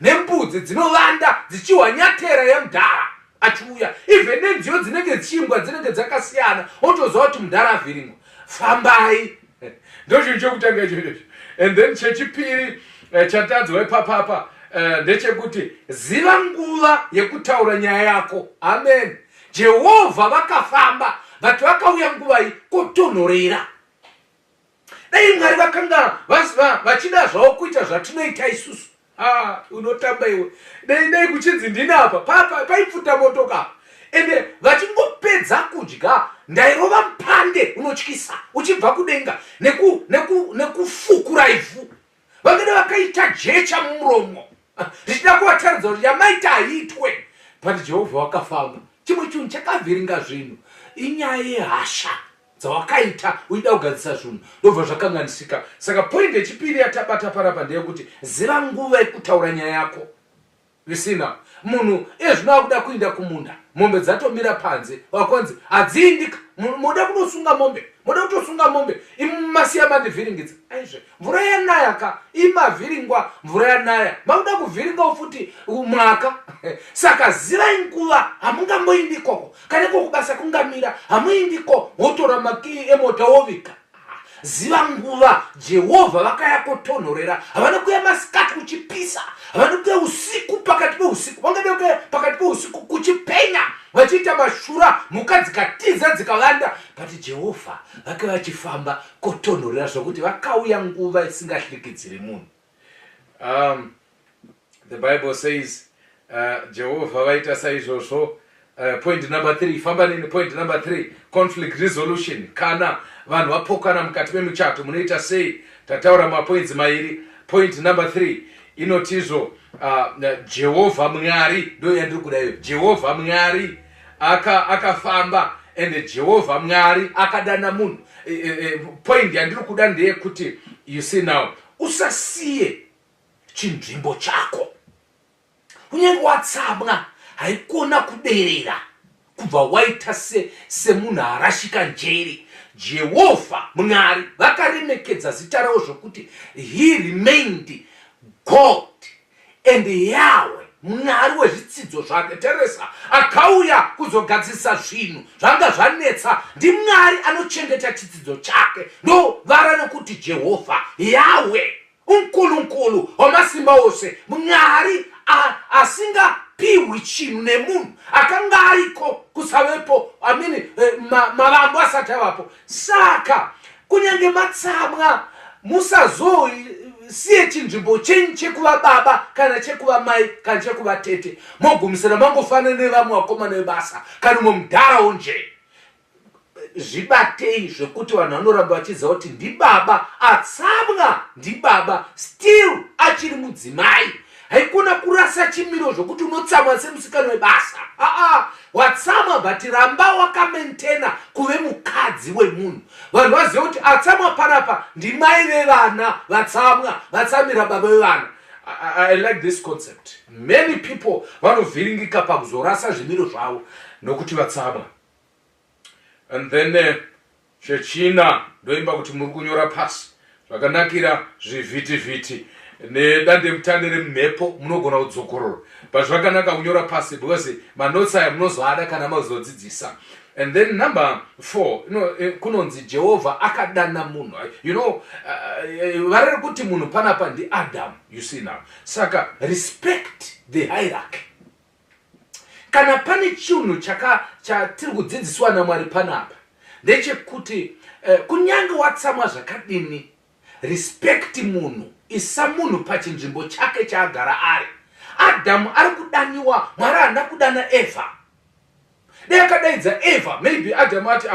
nembudzi dzinovanda dzichihwanyatera yemudhara achiuya. Even nenziyo dzinenge dzichimbwa dzinenge dzakasiyana. Otoziva kuti mudhara avhiringwa. Fambai. Ndochinhu chokutanga ichocho. And then chechipiri chatadzwa ipapapa ndechekuti ziva nguva yekutaura nyaya yako. Amen. Jehovha vakafamba, vati vakauya nguva iyi kutonhorera. Dai Mwari vakanga vachida zvavo kuita zvatinoita isusu. Unotamba iwe. Dai kuchinzi ndinapa paipfuta motoka. Ende vachingopedza kudya, ndairova mupande unotyisa uchibva kudenga nekufukura ivhu. Vangada vakaita jecha mumuromo. Zvichida kuvataridza kuti yamaita haitwe. But Jehovha vakafamba. Chimwe chinhu chakavhiringa zvinhu inyaya yehasha dzawakaita uida kugadzisa zvinhu, ndobva zvakanganisika. Saka point yechipiri yatabata parapa ndeyekuti ziva nguva yekutaura nyaya yako. Visina munhu ezvino akuda kuinda kumunda, mombe dzatomira panze, wakonzi hadziindika. Moda kunosunga mombe, moda kutosunga mombe, imasiya mandivhiringidza. Aizve mvura yanaya imavhiringwa, mvura yanaya makuda kuvhiringawo futi mwaka. Saka zivai nguva hamungamboindi ikoko. Kana kokubasa kungamira hamuindiko, wotora makii emota wovika. Ziva nguva Jehovha vakaya kutonhorera. Havana kuya masikati kuchipisa, havana kuya usiku pakati peusiku, vangada kuya pakati peusiku kuchipenya vachiita mashura, mhuka dzikatiza dzikavanda. But Jehovha vakaya vachifamba kutonhorera zvokuti vakauya nguva isingahlikidziri munhu. The Bible says Jehovha vaita saizvozvo. Point number 3, famba nini point number 3, conflict resolution. Kana vanhu vapokana mukati memuchato munoita sei? Tataura mapoints mairi. Point number 3 inotizvo Jehovha Mwari, ndo yandiri kuda iyo. Jehovha Mwari akafamba and Jehovha Mwari akadana munhu. Point yandiri kuda ndeyekuti, you see now, usasiye chinzvimbo chako. Kunyange watsamwa haikona kuderera kubva waita semunhu arashika njeri. Jehovha Mwari vakaremekedza zita ravo zvokuti he remained God and Yahweh Mwari wezvitsidzo zvake Teresa akauya kuzogadzisa zvinhu zvanga zvanetsa. NdiMwari anochengeta chitsidzo chake. Ndo vara nokuti Jehovha Yahweh unkulunkulu wamasimba ose, Mwari asingapiwi chinhu nemunhu, akanga ariko kusavepo, mavambo asati avapo. Saka kunyange matsamwa musazosiye chinzvimbo chenyu chekuva baba kana chekuva mai kana chekuva tete mogumisira mangofanana nevamwe vakomana vebasa kana mumwe mudharawo nje. Zvibatei zvekuti vanhu vanoramba vachiziva kuti ndibaba atsamwa, ndibaba still achiri mudzimai. Haikuna kurasa chimiro zvokuti unotsamwa semusikana webasa. Watsamwa but ramba wakamaintaina kuve mukadzi wemunhu. Vanhu vazive kuti atsamwa panapa ndimai vevana vatsamwa, vatsamira baba vevana. I like this concept. Many people vanovhiringika pakuzorasa zvimiro zvavo nokuti vatsamwa. And then chechina ndoimba kuti muri kunyora pasi zvakanakira zvivhiti-vhiti nedandemutande remhepo munogona kudzokorora. Pazvakanaka kunyora pasi because manotsi aya munozoada kana mazodzidzisa. And then number 4, kunonzi Jehovha akadana munhu. Varere kuti munhu panapa ndi Adam, you see now. Saka respect the hierarchy. Kana pane chinhu chatiri kudzidziswa naMwari panapa ndechekuti kunyange watsamwa zvakadini, respect munhu, isa munhu pachinzvimbo chake chaagara ari. Adamu ari kudaniwa, Mwari haana kudana Eva. Dei akadaidza Eva, maybe Adamu ati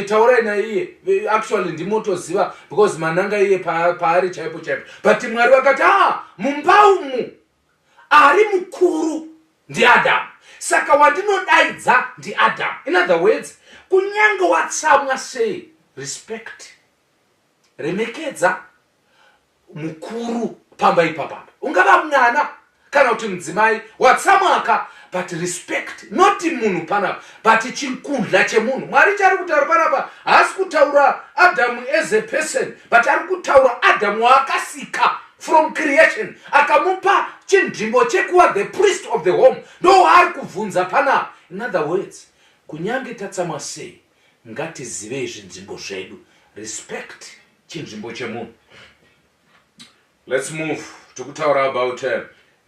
taurai naiye, actually ndimotoziva because mananga iye paari chaipo. But Mwari wakati mumba umu ari mukuru ndi Adamu. Saka wandinodaidza ndi Adam. In other words, kunyange watsamwa sei, respect, remekedza mukuru pamba ipapa. Ungava mwana kana kuti mudzimai watsamwaka, but respect, not munhu panapa, but chinkundla chemunhu. Mwari chari kutaura panapa haasi kutaura Adamu as a person, but ari kutaura Adamu waakasika from creation, akamupa chinzvimbo chekuva the priest of the home. Ndo ari kuvhunza panapa. In other words, kunyange tatsamwa sei, ngatizive zvinzvimbo zvedu, respect chinzvimbo chemunhu. Let's move tikutaura about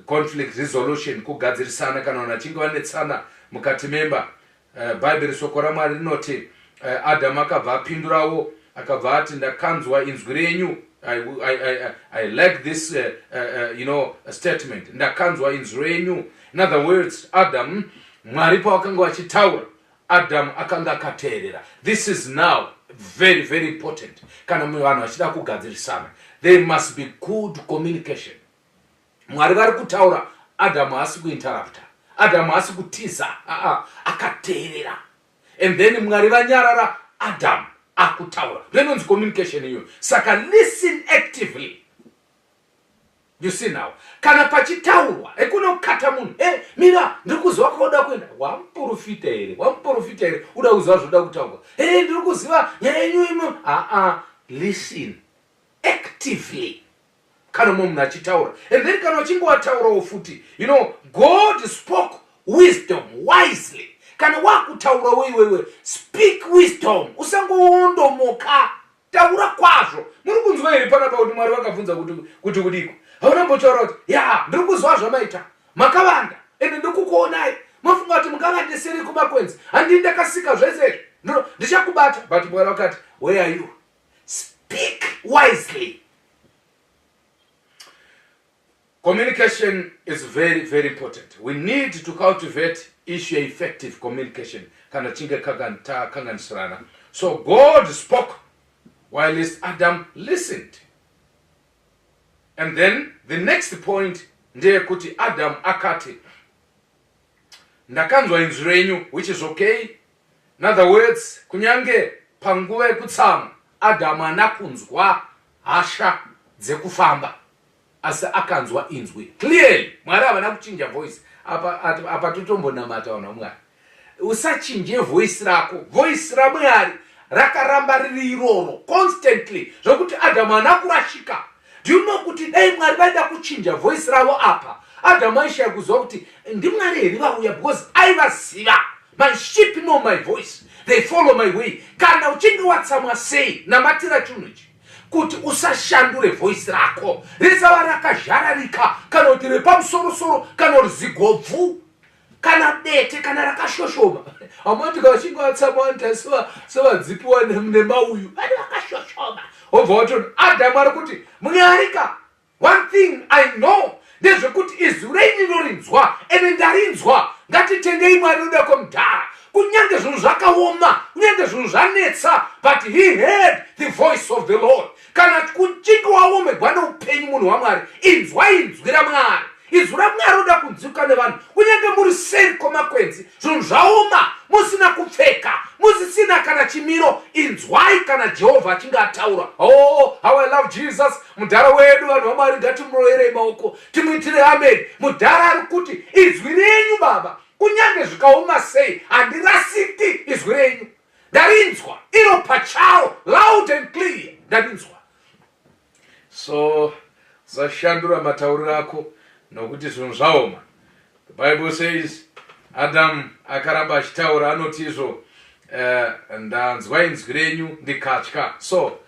conflict resolution, kugadzirisana kana vanhu vachinge vanetsana mukati memba. Bhaibheri soko raMwari rinoti Adamu akabva apindurawo akabva ati ndakanzwa inzwi renyu. I like this statement. Ndakanzwa inzwi renyu. In other words, Adam, Mwari pawakanga vachitaura, Adam akanga akateerera. This is now very, very important. Kana vanhu vachida kugadzirisana, there must be good communication. Mwari vari kutaura, Adamu haasi kuinterrupta, Adamu haasi kutiza, akateerera. And then Mwari vanyarara, Adamu akutaura. Renonzi communication iyo. Saka listen actively. You see now. Kana pachitaurwa, ekuno kukata munhu. Mira, ndikuziva kuda kuenda. Wamprofita here. Uda kuziva zvoda kutaurwa. Ndikuziva nyaya yenyu imo. Listen actively. Kana munhu achitaura. And then kana uchinge wataurawo futi. God spoke wisdom wisely. Kana wakutaura wewe, speak wisdom. Usangoondomoka. Taura kwazvo. Muri kunzwa here panapa kuti Mwari vakabvunza kuti kudiko. Hauna mbotaura kuti ndiri kuzwa zvamaita. Makavanda. Ende ndikukuonai. Mafunga kuti mukavandisiri kumakwenzi. Handii ndakasika zvese. Ndichakubata. But Mwari wakati, where are you? Speak wisely. Communication is very, very important. We need to cultivate issue effective communication. Kana chinge kanganisirana. So God spoke whilst Adam listened. And then the next point, ndeyekuti Adam akati ndakanzwa inzwi renyu, which is okay. In other words, kunyange panguva yekutsamwa Adam haana kunzwa hasha dzekufamba, asi akanzwa inzwi clearly. Mwari havana kuchinja voice. Apa totombonamata vanhu vaMwari. Usachinje voice rako. Voice raMwari rakaramba riri iroro constantly, zvokuti Adamu haana kurashika. Do you know kuti dai Mwari vaida kuchinja voice ravo apa, Adamu aishaya kuziva kuti ndimwari here vauya because aivaziva. My sheep know my voice, they follow my way. Kana uchinge watsamwa sei, namatira chinhu ichi kuti usashandure voice rako risava rakazhararika kana kuti repamusoro-soro kana rizigobvu kana dete kana rakashoshoma. Amatika vachinge vatsamwa sevadzipiwa nemauyu vane vakashoshoma. Obva watoni Adamu ari kuti munyarika, one thing I know ndezvekuti izwi renyu rinorinzwa ene ndarinzwa. Ngatitendei Mwari uda kwamudhara kunyange zvinhu zvakaoma, kunyange zvinhu zvanetsa, but he heard the voice of the Lord. Kana kuchinge waomegwa neupenyu munhu waMwari, inzwai inzwi raMwari. Inzwi raMwari uda kunzwika nevanhu kunyange muri seri kwemakwenzi, zvinhu zvaoma, musina kupfeka, musisina kana chimiro, inzwai kana Jehovha achinge ataura. Oh, how I love Jesus. Mudhara wedu vanhu vaMwari ngatimuroverei maoko timuitire amen. Mudhara ari kuti inzwi renyu Baba kunyange zvikaoma sei handirasiki izwi renyu. Ndarinzwa iro pacharo, loud and clear, ndarinzwa. So zashandura matauriro ako nokuti zvinhu zvaoma. The Bible says Adam akaramba achitaura anoti izvo ndanzwa inzwi renyu ndikatya. So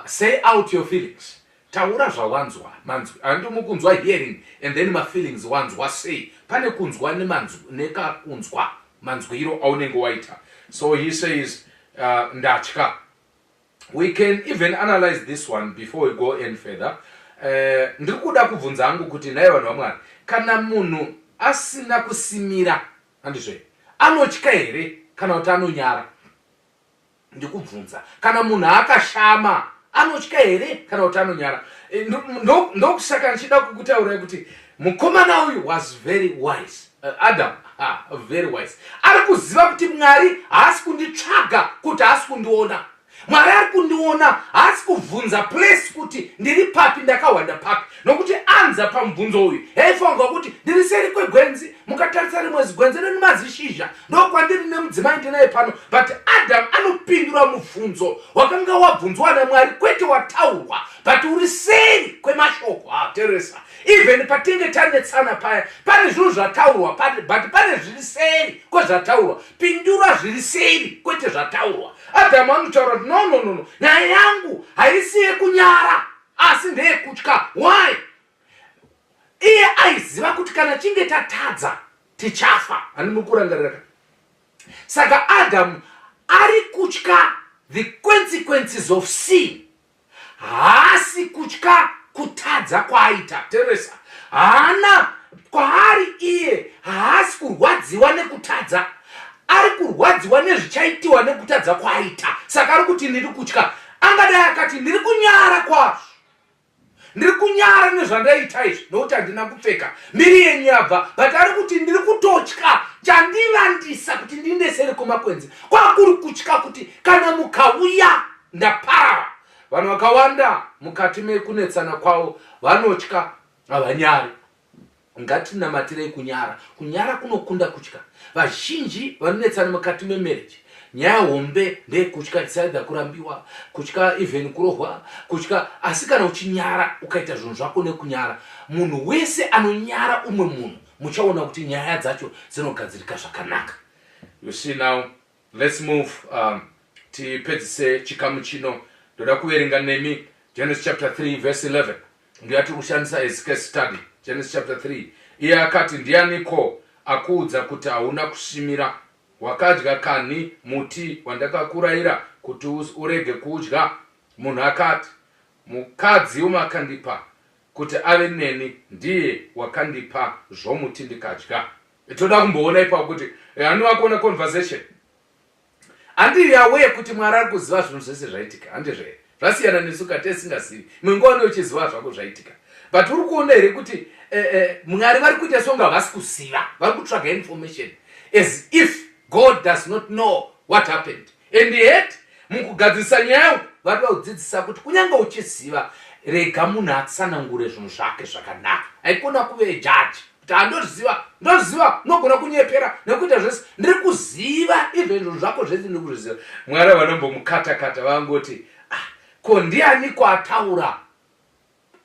say out your feelings. Taura zvawanzwa manzwi. Handi mukunzwa hearing and then my feelings wanzwa sei. Pane kunzwa nemanzwi nekakunzwa manzwiro aunenge waita. So he says ndatya. We can even analyze this one before we go any further. Ndiri kuda kubvunza hangu kuti naye vanhu vaMwari, kana munhu asina kusimira handizvo anotya here kana kuti anonyara? Ndikubvunza, kana munhu akashama anotya here kana kuti anonyara? Ndokusaka ndichida kukutaurai kuti mukomana uyu was very wise. Adam, very wise. Ari kuziva kuti Mwari haasi kunditsvaga kuti haasi kundiona. Mwari ari kundiona, haasi kubvunza place kuti ndiri papi ndakawanda papi. Nokuti anza pamubvunzo uyu aifunga kuti ndiri seri kwegwenzi, mukatarisa rimwe zigwenzi rinemazishizha ndokwandiri nemudzimai ndinaye pano. But Adam anopindura mubvunzo wakanga wabvunzwa naMwari, kwete wataurwa, but uri seri kwemashoko. Teresa, even patinge tanetsana paya pane zvinhu zvataurwa, but pane zviri seri kwezvataurwa. Pindura zviri seri kwete zvataurwa. Adamu anotaura kuti no, nyaya yangu haisi yekunyara asi ndeyekutya. Why? Iye aiziva kuti kana chinge tatadza tichafa. Handi mukurangarira. Saka Adamu ari kutya the consequences of sin, haasi kutya kutadza kwaaita. Teresa, hana kwaari iye haasi kurwadziwa nekutadza, ari kurwadziwa nezvichaitiwa nekutadza kwaaita. Saka ari kuti ndiri kutya. Angadai akati ndiri kunyara kwazvo, ndiri kunyara nezvandaita izvi nokuti handina kupfeka, mbiri yenyu yabva, but ari kuti ndiri kutotya chandivandisa kuti ndindesere kumakwenzi. Kwakuri kutya kuti kana mukauya ndaparara. Vanhu vakawanda mukati mekunetsana kwavo vanotya, havanyari. Ngatinamatirei kunyara. Kunyara kunokunda kutya. Vazhinji vanonetsana mukati memarriage, nyaya hombe ndeyekutya tisaida kurambiwa, kutya even kurohwa, kutya. Asi kana uchinyara ukaita zvinhu zvako nekunyara, munhu wese anonyara umwe munhu muchaona kuti nyaya dzacho dzinogadzirika zvakanaka. You see now, let's move tipedzise chikamu chino. Ndoda kuverenga nemi Genesis chapter 3 verse 11. Ndiyati kushandisa as case study. Genesis chapter 3. Iye akati, ndianiko akuudza kuti hauna kushimira? Wakadya kani muti wandakakurayira kuti urege kudya? Munhu akati, mukadzi wamakandipa kuti ave neni ndiye wakandipa zvomuti ndikadya. Toda kumboona ipapo kuti handi wakuona conversation. Handiri aware kuti Mwari ari kuziva zvinhu zvese zvaitika. Handizvo here? Zvasiyana nesu katesingazivi. Mungoni uchiziva zvako zvaitika. But uri kuona here kuti Mwari vari kuita songa havasi kuziva, vari kutsvaga information as if God does not know what happened. And yet mukugadzirisa nyaya vari vakudzidzisa kuti kunyange uchiziva, rega munhu atsanangure zvinhu zvake zvakanaka. Haikona kuve judge kuti handoziva, ndoziva, nogona kunyepera nekuita zvese. Ndiri kuziva even zvinhu zvako zvese ndiri kuzviziva. Mwari vanombomukata-kata vangoti, ko ndiani kwataura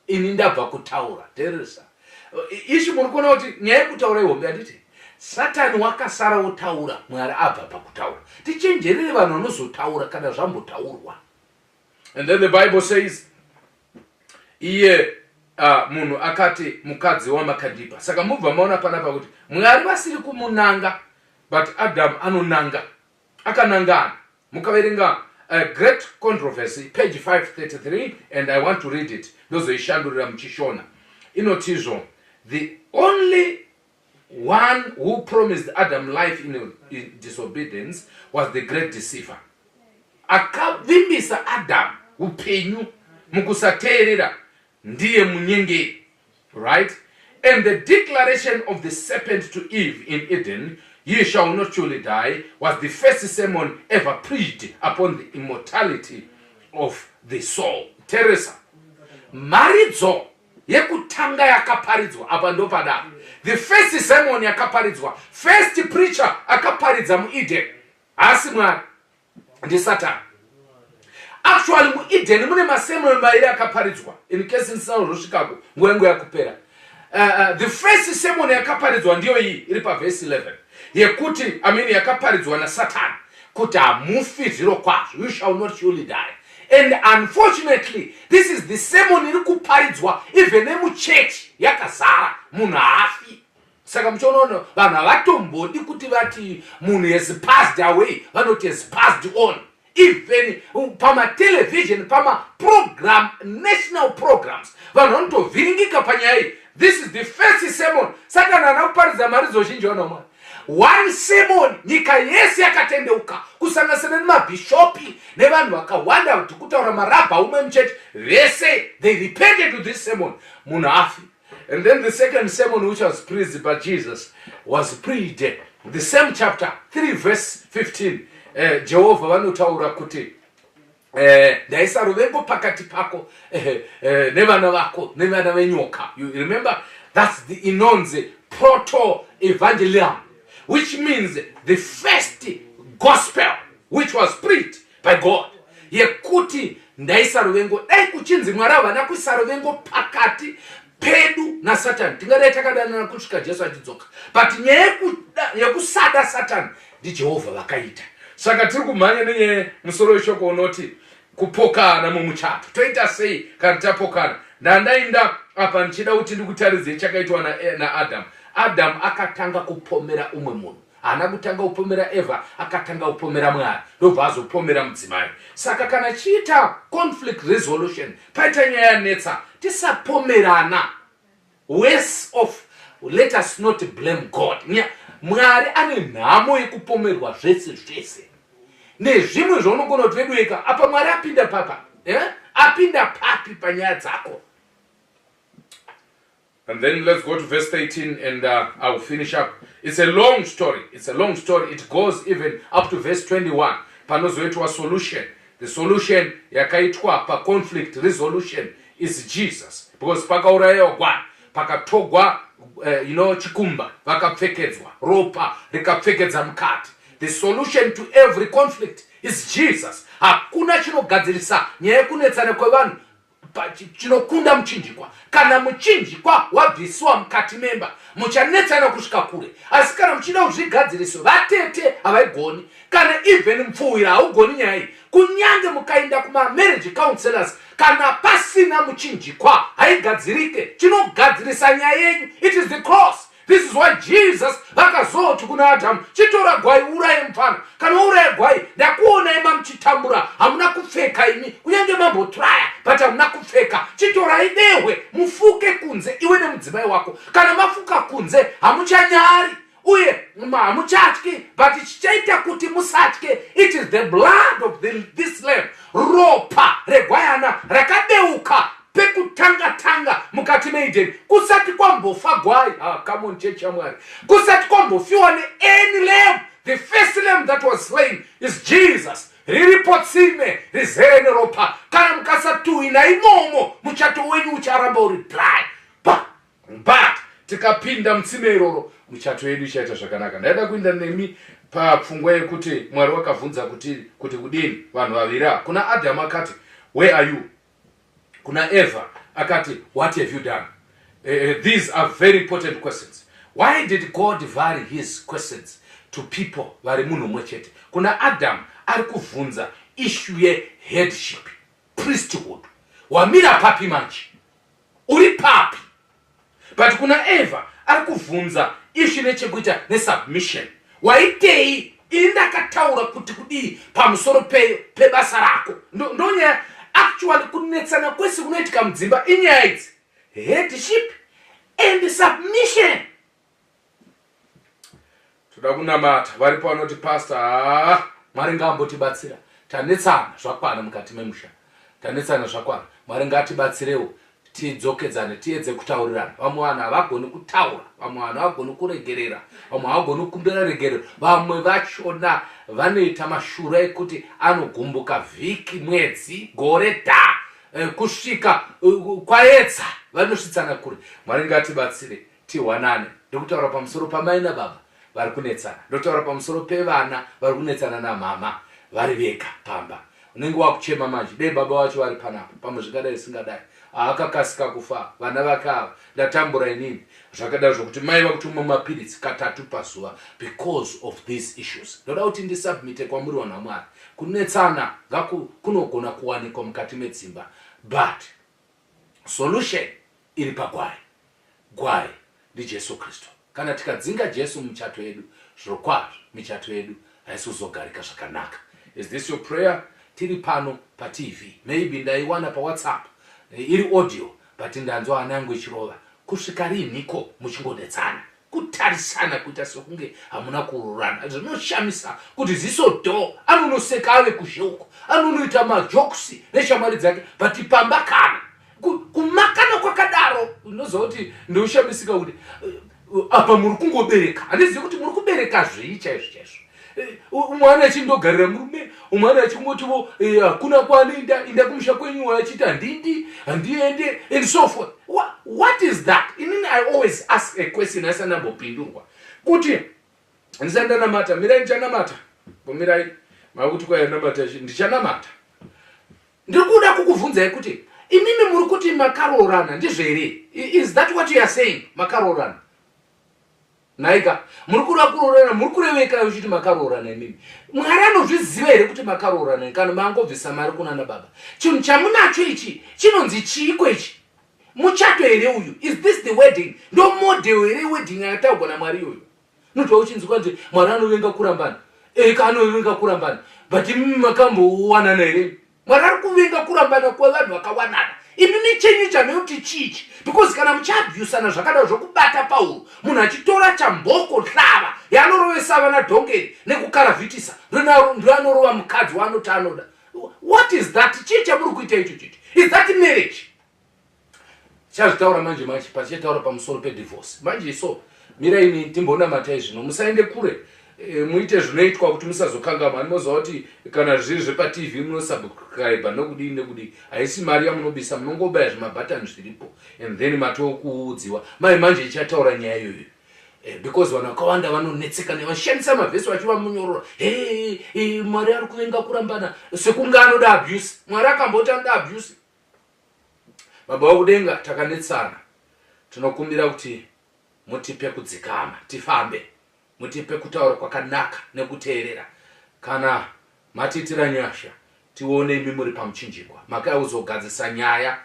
ini ndabva kutaura. Teresa, ichi muri kuona kuti nyaya yekutaura ihombe handiti Satani wakasara utaura Mwari abva pakutaura. Tichenjerere vanhu vanozotaura kana zvambotaurwa. And then the Bible says iye munhu akati mukadzi wamakandipa. Saka mubva maona panapa kuti Mwari vasiri kumunanga but Adam anonanga. Akanangana. Mukaverenga a great controversy page 533 and I want to read it. Ndozoishandurira muchishona. Inotizvo the only one who promised Adam life in disobedience was the great deceiver. Akavimbisa Adam upenyu mukusateerera ndiye munyengeri. Right? And the declaration of the serpent to Eve in Eden, "Ye shall not surely die," was the first sermon ever preached upon the immortality of the soul. Teresa, maridzo yekutanga yakaparidzwa apa ndo padapa. The first sermon yakaparidzwa, first preacher akaparidza muEden, asi Mwari ndi Satani. Actually muEden mune masermon mairi akaparidzwa. In case ndisanozvosvikako nguva yakupera. The first sermon yakaparidzwa ndiyo iyi iri paverse 11. Yekuti yakaparidzwa naSatani kuti hamufi zviro kwazvo, you shall not surely die. And unfortunately, this is the sermon iri kuparidzwa even nemuchechi yakazara munhu haafi. Saka muchoona vanhu havatombodi kuti vati munhu has passed away, vanoti has passed on. Even pamatelevision, pamaprogram, national programs, vanhu vanotovhiringika panyaya iyi. This is the first sermon. Saka nana kuparidza mari zozhinji vanomwa. One sermon nyika yese yakatendeuka kusanganisira nemabhishopi nevanhu vakawanda kuti kutaura marabha umwe muchechi vese they repented to this sermon. Munhu hafi. And then the second sermon which was preached by Jesus was preached the same chapter 3 verse 15. Jehovah vanotaura kuti ndaisa ruvengo pakati pako nevana vako nevana venyoka. You remember that's the inonzi proto evangelium, which means the first gospel which was preached by God. Yekuti ndaisa ruvengo dai kuchinzi Mwari havana kuisa ruvengo pakati pedu na Satani. Tingadai takadanana kusvika Jesu achidzoka. But nyaya yekusada Satani ndi Jehovah vakaita. Saka tiri kumhanya nenyaya musoro weshoko unoti kupokana mumuchato. Toita sei kana tapokana? Ndandainda apa ndichida kuti ndikutaridze chakaitwa na Adam. Adam akatanga kupomera umwe munhu. Haana kutanga kupomera Eva, akatanga kupomera Mwari. Ndobva azopomera mudzimai. Saka kana chiita conflict resolution, paita nyaya yanetsa, tisapomerana. Worse off, let us not blame God. Mwari ane nhamo yekupomerwa zvese. Nezvimwe zvaunogona kuti veduika, apa Mwari apinda papa. Apinda papi panyaya dzako. And then let's go to verse 18 and I will finish up. It's a long story. It goes even up to verse 21. Panozoitwa solution. The solution yakaitwa pa conflict resolution is Jesus. Because pakaurayiwa gwana, pakatogwa chikumba, vakapfekedzwa, ropa rikapfekedza mukati. The solution to every conflict is Jesus. Hakuna chinogadzirisa nyaya yekunetsana kwevanhu chinokunda muchinjikwa. Kana muchinjikwa wabviswa mukati memba, muchanetsana kusvika kure. Asi kana muchida kuzvigadziriso, vatete havaigoni. Kana even mupfuwira haugoni nyaya iyi. Kunyange mukaenda kuma marriage counselors, kana pasina muchinjikwa haigadzirike. Chinogadzirisa nyaya yenyu, it is the cross. This is why Jesus vakazoti kuna Adam, chitora gwai uraye mfana. Kana uraye gwai, ndakuona ima mchitambura, hamuna kupfeka imi. Kunyange mambo traya, but hamuna kupfeka. Chitora idewe, mufuke kunze, iwe ne mudzimai wako. Kana mafuka kunze, hamuchanyari. Uye, hamuchatki, but chichaita kuti musatke. It is the blood of this lamb. Ropa, regwayana, rakadeuka. Pekutanga mukati meideni kusati kwambofa gwai. Come on, church Mwari. Kusati kwambofiwa ne any lamb. The first lamb that was slain is Jesus. Riripotsime rizere ropa. Kana mukasatu ina imomo muchato wenyu ucharamba uri dry. But tikapinda mtsime iroro muchato wedu uchaita zvakanaka. Ndaida kuinda nemi papfungwa yekuti Mwari wakavhunza kuti kudini vanhu vavira. Kuna Adam akati, where are you? Kuna Eva akati, what have you done? These are very important questions. Why did God vary his questions to people vari munhu mwechete? Kuna Adam ari kuvhunza issue ye-headship, priesthood. Wamira papi manje? Uri papi? But kuna Eva ari kuvhunza issue nechekuita ne-submission. Waitei indakataura kuti kudii pamusoro pebasa rako. Ndonya actually kunetsana kwese kunoitika mudzimba inyaya idzi. Headship and submission. Toda kunamata varipo vanoti pastor Mwari ngaambotibatsira. Tanetsana zvakwana mukati memusha. Tanetsana zvakwana. Mwari ngatibatsirewo. Tidzokedzane tiedze kutaurirana. Vamwe vanhu havagoni kutaura, vamwe vanhu havagoni kuregerera, vamwe havagoni kukumbira regerero. Vamwe vachona vanoita mashura ekuti anogumbuka vhiki, mwedzi, gore, kusvika kwaedza vanosvitsana kure. Mwari ngatibatsire tiwanane. Ndokutaura pamusoro pamai nababa vari kunetsana. Ndokutaura pamusoro pevana vari kunetsana namama vari vega pamba. Unenge wakuchema manje, dei baba wacho vari panapa, pamwe zvingadai singadai. Akakasika kufa, vana vakava, ndatambura inini. Zvakadai zvokuti mai vakutumwa mapiritsi katatu pazuva because of these issues. Ndoda kuti ndisubmite kwamuri vanhu vaMwari. Kunetsana kunogona kuwanikwa mukati medzimba, but solution iri pagwai. Gwai ndiJesu Kristu. Kana tikadzinga Jesu muchato yedu, zvirokwazvo michato yedu haisi kuzogarika zvakanaka. Is this your prayer? Tiri pano pa TV. Maybe ndaiwana pa WhatsApp. Iri audio, but ndanzwa hana yangu ichirova. Kusvika riniko muchingodetsana. Kutarisana kuita sokunge hamuna kururana. Zvinoshamisa kuti ziso do anonoseka ave kuzheuko. Anonoita majoksi neshamwari dzake, but pamba kana. Kumakana kwakadaro unozoti ndoshamisika kuti apa muri kungobereka. Handizivi kuti muri kubereka zvii chaizvo. Umwana achindogarira murume, umwana achingotiwo hakuna kwaanoenda, inda kumusha kwenyu achiti handindi, handiende, and so forth. What is that? Inini I always ask a question asandambopindurwa. Kuti ndisandanamata, mirai ndichanamata. Mirai makuti kwayanamata ndichanamata. Ndikuda kukubvunzai kuti imimi muri kuti makarorana ndizvere? Is that what you are saying? Makarorana. Naika, muri kurorana, muri kureveka uchiti makarorana imimi. Mwari anozviziva here kuti makarorana kana mangobvisa mari kuna nababa. Chinhu chamunacho ichi chinonzi chiiko ichi? Muchato here uyu? Is this the wedding? Ndo model here wedding yakataurwa naMwari uyu. Notwa uchinzwa kuti Mwari anovenga kurambana. Anovenga kurambana. But imimi makambowanana here. Mwari ari kuvenga kurambana kwavanhu vakawanana. Imimi chenyu chanoti chichi. Because kana muchabvyusana zvakadaro zvokubata pauro, munhu achitora chamboko hlava yanorovesa vana dhongeri nekukaravhitisa, ndo anorova mukadzi waanoti anoda. What is that? Chii chamuri kuita icho chiti? Is that marriage? Chazvitaura manje pachichataura pamusoro pedivorce. Manje so miraini timbonamatai zvino, musaende kure. Muite zvinoitwa kuti musazokangama. Munozva kuti kana zviri zvepaTV munosubscribe nokudii. Haisi mari yamunobisa, munongobaya zvimabhatani zviripo. And then matokuudziwa. Manje ichataura nyaya iyoyo. Because vanhu vakawanda vanonetseka nevashandisa mavhesi vachiva munyorora. Mwari ari kuvenga kurambana. Sekunge anoda abuse. Mwari akamboti anoda abuse. Baba vakudenga takanetsana. Tinokumbira kuti mutipe kudzikama. Tifambe. Mutipe kutaura kwakanaka nekuteerera. Kana matitira nyasha, tione imi muri pamuchinjikwa. Makauzogadzisa nyaya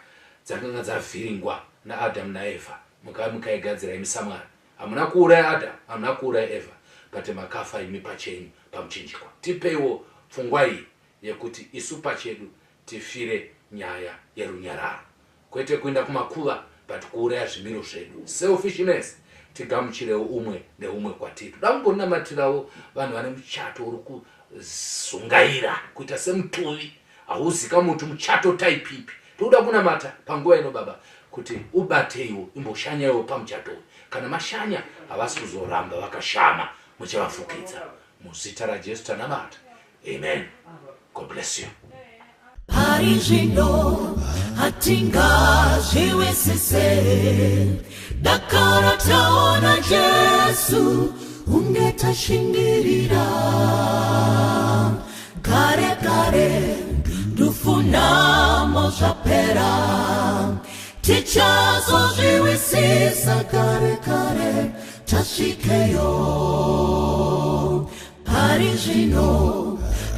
dzakanga dzavhiringwa naAdam naEvha. Mukaigadzira imi saMwari. Hamuna kuuraya Adam, hamuna kuuraya Eva, but makafa imi pachenyu pamuchinjikwa. Tipeiwo pfungwa iyi yekuti isu pachedu tifire nyaya yerunyararo. Kwete kuenda kumakuva, but kuuraya zvimiro zvedu. Selfishness. Tigamuchirewo umwe neumwe kwatiri. Toda kungonamatirawo vanhu vane muchato uri kuzungaira kuita semutuvi. Hauzika muti muchato type ipi. Toda kunamata panguva ino baba kuti ubateiwo imboshanyawo pamuchato. Kana mashanya havasi kuzoramba vakashama muchavafukidza. Muzita raJesu tanamata. Amen. God bless you. Hari zvino hatingazviwisise, dakara taona Jesu ungetashingirira. Kare kare ndufunamo zvapera, tichazoziwisisa kare kare tasvikeyo pari zvino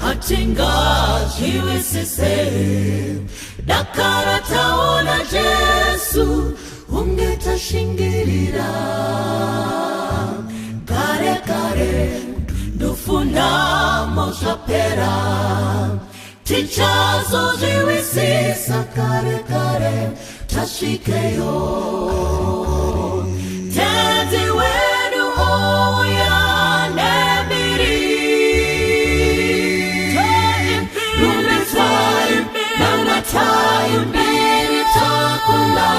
hatingazviwisise dakara taona Jesu unge tashingirira kare kare ndofunamo zvapera tichazozviwisisa kare kare tasvikeyo tenzi wedu ouya nembiri rumetsvaimbiri takunda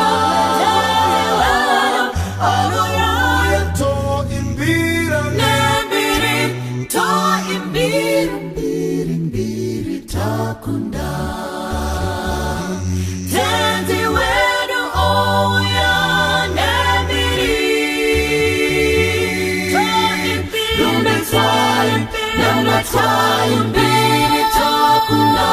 mbiri takunda tenzi wedu ouya nembiri rumetsvaimbiri takunda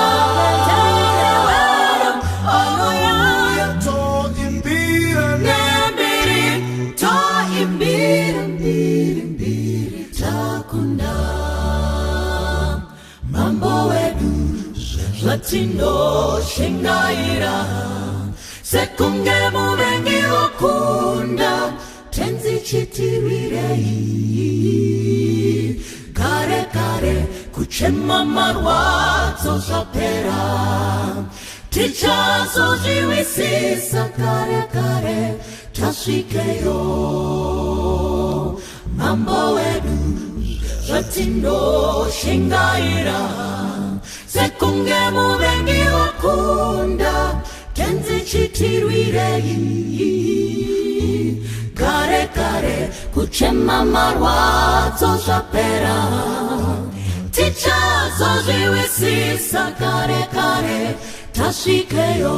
mbiri takunda mambo wedu zvatinoshingaira sekunge muvengi wokunda tenzi chitirwirei kare kare kuchema marwadzo zvapera tichazozviwisisa kare kare tasvikeyo mambo wedu zvatinoshingaira sekunge muvengi wokunda tenzi chitirwirei kare kare kuchema marwadzo zvapera tichazozviwisisa kare kare tasvikeyo